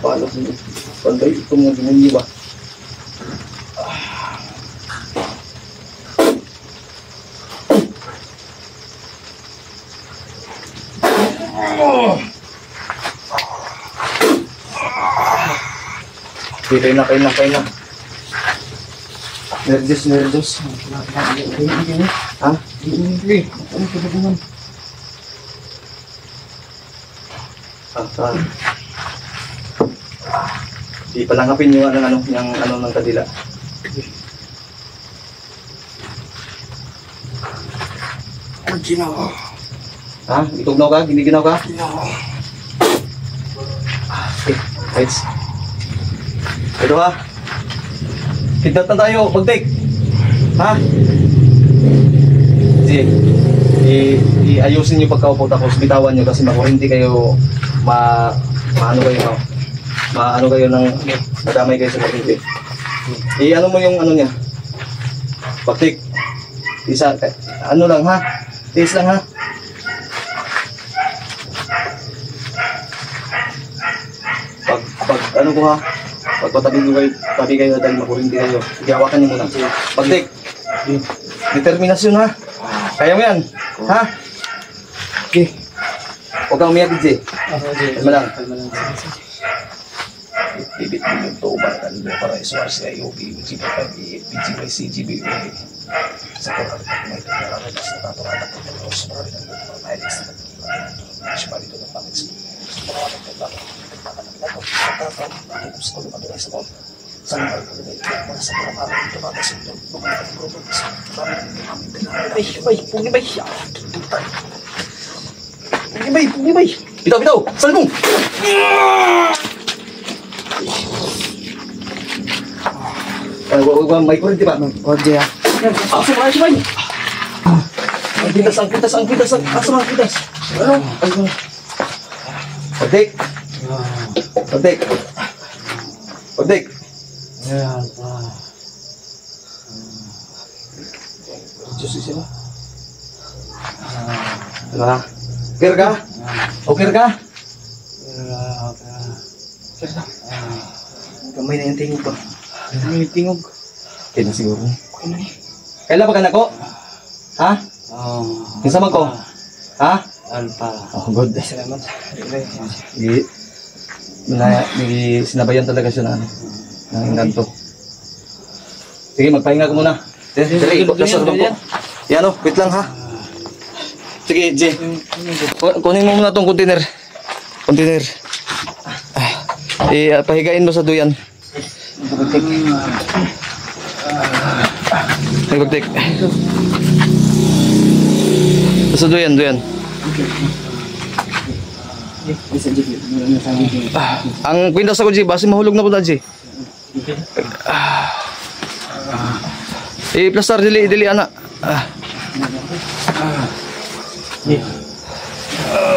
Paano kung pantay itong mga demonyo ba? Okay, kain na. Nerjus. Ha? Hindi. Ano ka ba? Di palangapin yung ano ng kadila. Ginawa. Ha? Itugnaw ka? Hindi ginaw ka? Ginawa. Okay, guys. Ito ha. Kidnap na tayo, pag-take. Ha? Ayusin niyo pagkaupo tapos bitawan niyo kasi makurinti kayo maano kayo ng madamay kayo sa kurinti. Ano mo yung ano niya? Pag-take. Isa, ano lang ha? Taste lang ha? Pag ano ko ha? Pag tabi kayo dahil makurinti kayo. Sige, hawakan niyo muna. Pag-take. Determinasyon ha? Kaya mo yan. Ha? Okay. Huwag kang umiyak, DJ. Kalma lang. Bibit mo yung tuban para isuwar sila yung CGB. Sa kong may tinaralan sa naturalan ng mga sa mga rin ng mga mahilig sa mga sipali doon ang pangit sa Pugibay! Bitaw! Salmong! May kurente ba? Huwag dyan. Sumay! Ang kitas! Asa mga kitas? Ano? Pagdik! Ayan pa. Diyos sila. Diba? Okay ka? Okay ka? Kamay na yung tingog ba? Kamay yung tingog. Okay na siguro. Kailan pa ka na ko? Ha? Kasama ko? Ha? Alpa. Oh, good. Salamat. Sinabayan talaga siya na ng engkanto. Sige, magpahinga ko muna. Yan o, wait lang ha. Sige, J. Kunin mo muna tong container. Pahigain mo sa duyan. Nagpagtik. Sa duyan. Ang kwintas ako, G, base mahulog na po na, G. Plastar, dili, anak.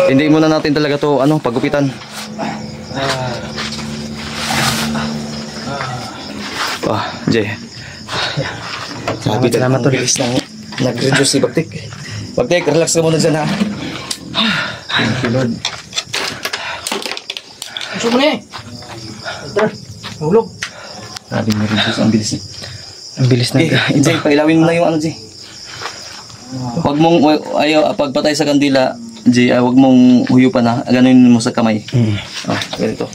Hindi muna natin talaga to, pagupitan. J. Salamat tol. Bilis nang nag-reduce si Bagtik. Bagtik, relax ka muna dyan ha. Thank you, Lord. Gusto mo na eh. Hulog. Grabe na reduce, ang bilis niya. Ang bilis na. Jay, pailawin mo na yung Jay. Huwag mong, pagpatay sa kandila, Jay, huwag mong huyupan ha. Ganunin mo sa kamay. Ganito.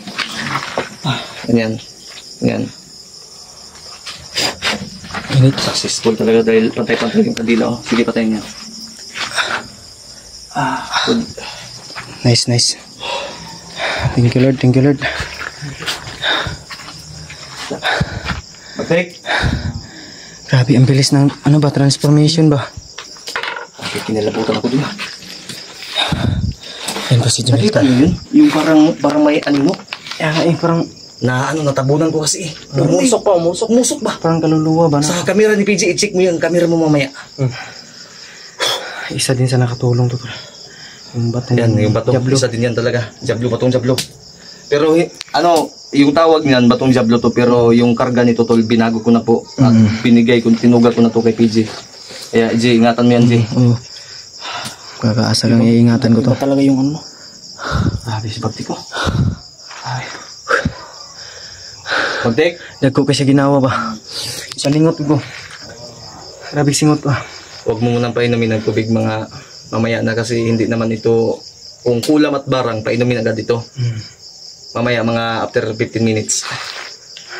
Ganyan. Successful talaga dahil pantay-pantay yung kandila. Sige, patayin niya. Good. Nice. Thank you, Lord. Bagtik. Grabe, ang bilis ng, transformation ba? Okay, kinalabutan ako dun. Yan pa si Jamil. Nakita niyo yun? Yung parang may anino? Parang, Natabunan ko kasi eh. Umusok ba? parang kaluluwa ba na? Sa camera ni PJ, i-check mo yung camera mo mamaya. Isa din sa nakatulong to. Yung batong Yan, yung batong Diablo. isa din yan talaga. Batong Diablo. Pero yung tawag niyan, batong Diablo to, pero yung karga nito tol, binago ko na po. At tinuga ko na to kay PJ. Kaya, Jay, ingatan mo yan, Jay. Oo. Kakaasa lang iingatan ko to. Iba talaga yung ano. Grabe si Bagtik ko. Ay. Bagtik? Dagko kasi ginawa ba? Salingot ko. Grabe singot ba? Huwag mo munang painumin ng tubig mga mamaya na kasi hindi naman ito, kung kulam at barang, painumin agad ito. Mamaya mga after 15 minutes.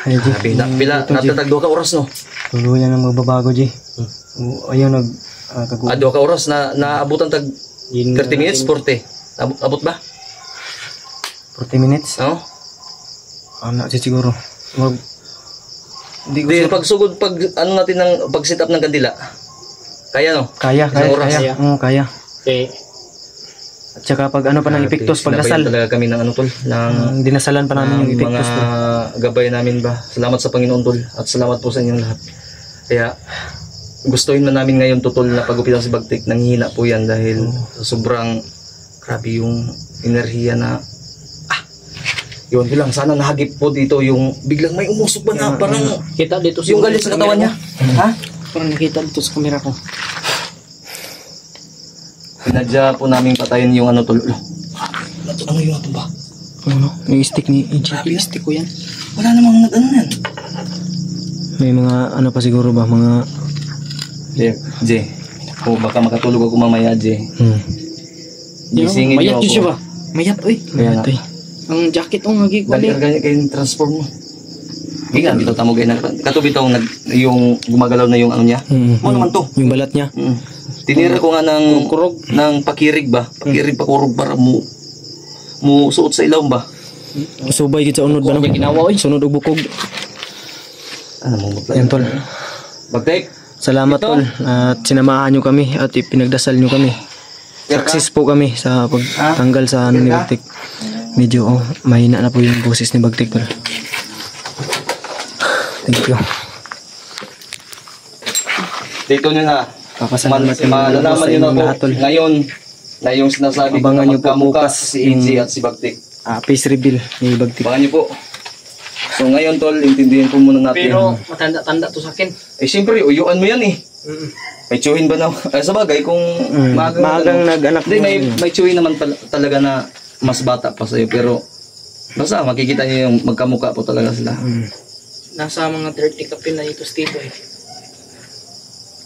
Ay, G. Pila, natatag 2 ka oras no? Tuluyan ang magbabago, G. Ayun, Ah, 2 ka oras na naabutan tag 30 minutes, 40. Abot ba? 40 minutes? No? Anak siya siguro. Hindi ko Di, pagsugod, pag ano natin ng pag-set up ng kandila. Kaya no? Kaya. Isang oras. Kaya. Okay. At saka pag ano pa ng epektos, pagdasal. Sinabayan talaga kami ng ano tol, ng Dinasalan pa namin yung epektos. mga gabay namin ba. Salamat sa Panginoon tol at salamat po sa inyong lahat. Kaya gustuin man namin ngayon tutol na pagupitan si Bagtik, nanghihina po yan dahil sobrang grabe yung enerhiya na yun lang, sana nahagip po dito yung biglang may umusok ba na parang Kita dito yung galit sa katawan niya. Ha? Parang nakita dito sa camera ko. Pinadya po namin patayin yung ano tol. Ano yung ato ba? Ano? Yung stick ni EJ. Plastic ko yan. Wala namang ano yan. May mga ano pa siguro ba? Mga... Jay, o baka makatulog ako mamaya, Jay. Gisingin Mayat niyo yun siya ako. ba? Mayat, oy. Kaya nga. Ang jacket ang naging Dali organic kayo transform mo. Gigan, bitaw tamo kayo na. Katubitaw yung gumagalaw na yung ano niya. Ano naman to? Yung balat niya. Tinira ko nga ng kurog, ng pakirig ba? Pakirig pakurog para mo suot sa ilaw ba? Subay gid sa unod ba no? ginawa, oy. Sunod og bukog. Ano mo ba? Yan tol. Bagtek. Salamat tol at sinamahan nyo kami at ipinagdasal nyo kami. Success po kami sa pagtanggal sa ano ni Bagtik. Medyo mahina na po yung boses ni Bagtik tol. Thank you. Dito nyo na. Papasalamat kami Malalaman sa nyo na inyong po lahat tol. ngayon na yung sinasabi ko Abangan na nyo po magkamukas bukas si AJ at si Bagtik. Face reveal ni Bagtik. Abangan nyo po. So ngayon tol, intindihin po muna natin. Pero matanda-tanda to sa akin. Eh siyempre, uyuan mo yan eh. May chewin ba na? Ay sa bagay, kung Maagang nag-anak Hindi, mo. may chewin naman talaga na mas bata pa sa'yo. Pero basta makikita niyo yung magkamukha po talaga sila. Nasa mga 30 kapin na ito Steve eh.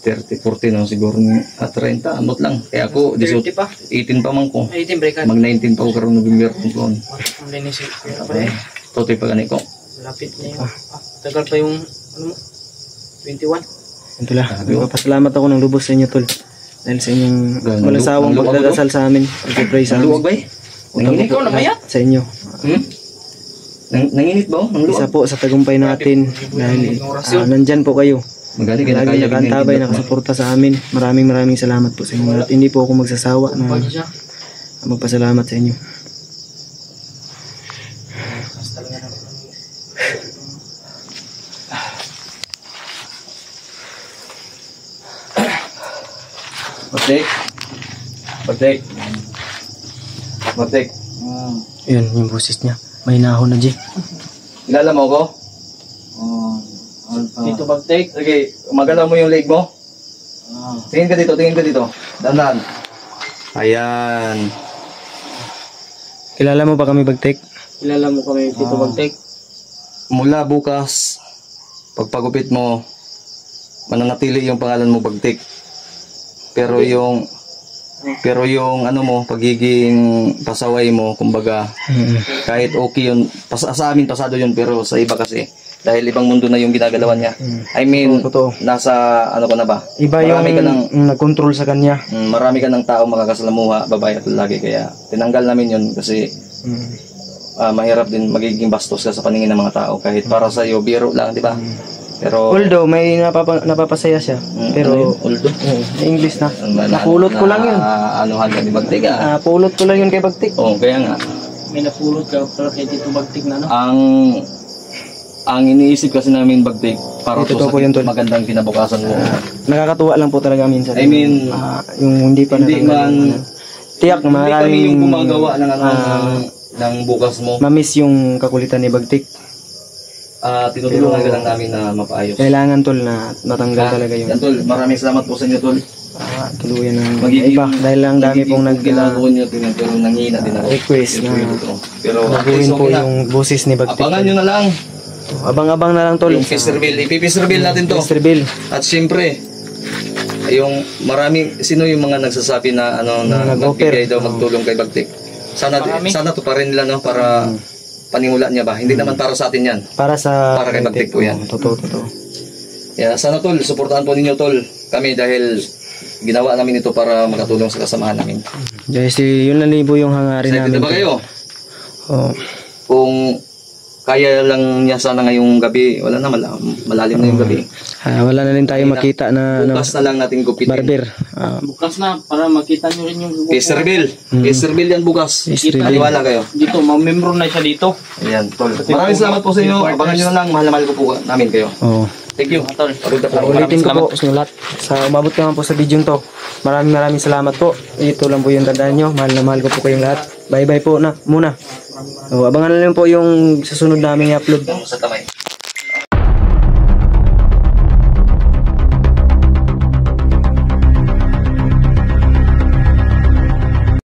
30, 40 no siguro. At 30, amot lang. Kaya ako, 30 pa. 18 pa man ko. Ay, timbre ka. Mag 19 pa ako karoon November kung kuon. Ang linis eh. Pero pa eh. Totoy pa gani ko. Lapit na yun. Tagal pa yung, ano mo? 21. Ito lang. Nagpapasalamat ako ng lubos sa inyo tol. Dahil sa inyong Ganun, malasawang luwag pagdadasal sa amin. Pag-pray sa Ang luwag amin. ba eh? Nanginit ko na mayat? Sa inyo. Nanginit ba? Ang Isa luwag. po sa tagumpay natin dahil nandyan po kayo. Magani kaya Lagi kaya nakantabay, nakasuporta sa amin. Maraming salamat po sa inyo. At hindi po ako magsasawa na Pag siya. magpasalamat sa inyo. Bagtek. Yun, yung boses niya. May nahon na, G. Kilala mo ako? Dito Bagtek. Sige, magalaw mo yung leg mo. Tingin ka dito. Dandan. Ayan. Kilala mo ba kami, Bagtek? Kilala mo kami dito Bagtek. Mula bukas, pagpagupit mo, mananatili yung pangalan mo Bagtik. Pero yung ano mo, pagiging pasaway mo, kumbaga, kahit okay yun, sa amin pasado yun, pero sa iba kasi, dahil ibang mundo na yung ginagalawan niya. I mean, Totoo. nasa ano ka na ba? Iba Marami ka ng, yung nag-control sa kanya. marami ka ng tao makakasalamuha, babae at lalaki, kaya tinanggal namin yun kasi mahirap din magiging bastos ka sa paningin ng mga tao kahit para sa iyo biro lang, di ba? Pero Although may napapasaya siya. Pero although English na. Napulot ko lang yun. Ano hanggang ni Bagtik ah. Pulot ko lang yun kay Bagtik. Oo, kaya nga. May napulot ka pala kay Tito Bagtik na no? Ang iniisip kasi namin Bagtik para Ito to po yun, sa tol. magandang kinabukasan mo. Nakakatuwa lang po talaga minsan. I mean, yung hindi pa hindi man tiyak hindi kami yung maraming gumagawa ng ano ng bukas mo. mamiss yung kakulitan ni Bagtik. tinutulungan ka lang namin na mapaayos. Kailangan tol na matanggal talaga yun. Yan tol, maraming salamat po sa inyo tol. Tuluyan ng Magiging- iba dahil lang dami pong ginagawa niyo tingnan pero nangihina din ako. request Yun po na yung totoo. Pero at baguhin least po okay na. yung boses ni Bagtik. Abangan nyo na lang Abang-abang na lang tol. yung Mr. Bill. Ipi-Mr. Bill natin to. Mr. Bill. At siyempre, yung maraming, sino yung mga nagsasabi na ano na Nag-offer. magbigay daw magtulong kay Bagtik? Sana to pa rin nila no para panimula niya ba? Hindi naman para sa atin yan. Para sa Para kay Bagtik po yan. Totoo. Yeah, sana tol, suportahan po ninyo tol kami dahil ginawa namin ito para makatulong sa kasamahan namin. Guys, yun lang libo yung hangarin Excited namin. na ba kayo? Oh. Kung kaya lang niya sana ngayong gabi, wala na, malalim na yung gabi. Wala na rin tayo makita na Bukas na lang natin gupitin. barber. Bukas na, para makita nyo rin yung Mr. Bill. Mr. Bill yan bukas. Mr. Bill. Paniwala kayo. dito, mamembro na siya dito. Ayan, tol. Maraming salamat po sa inyo. Abangan nyo na lang. Mahal na mahal ko po namin kayo. Oh. Thank you. Tol. Pagod na po. Ulitin ko po sa inyo lahat. Sa umabot naman po sa video to. Maraming salamat po. Ito lang po yung tandaan nyo. Mahal na mahal ko po kayong lahat. Bye bye po na muna. Abangan na lang po yung susunod namin i-upload. Sa tamay.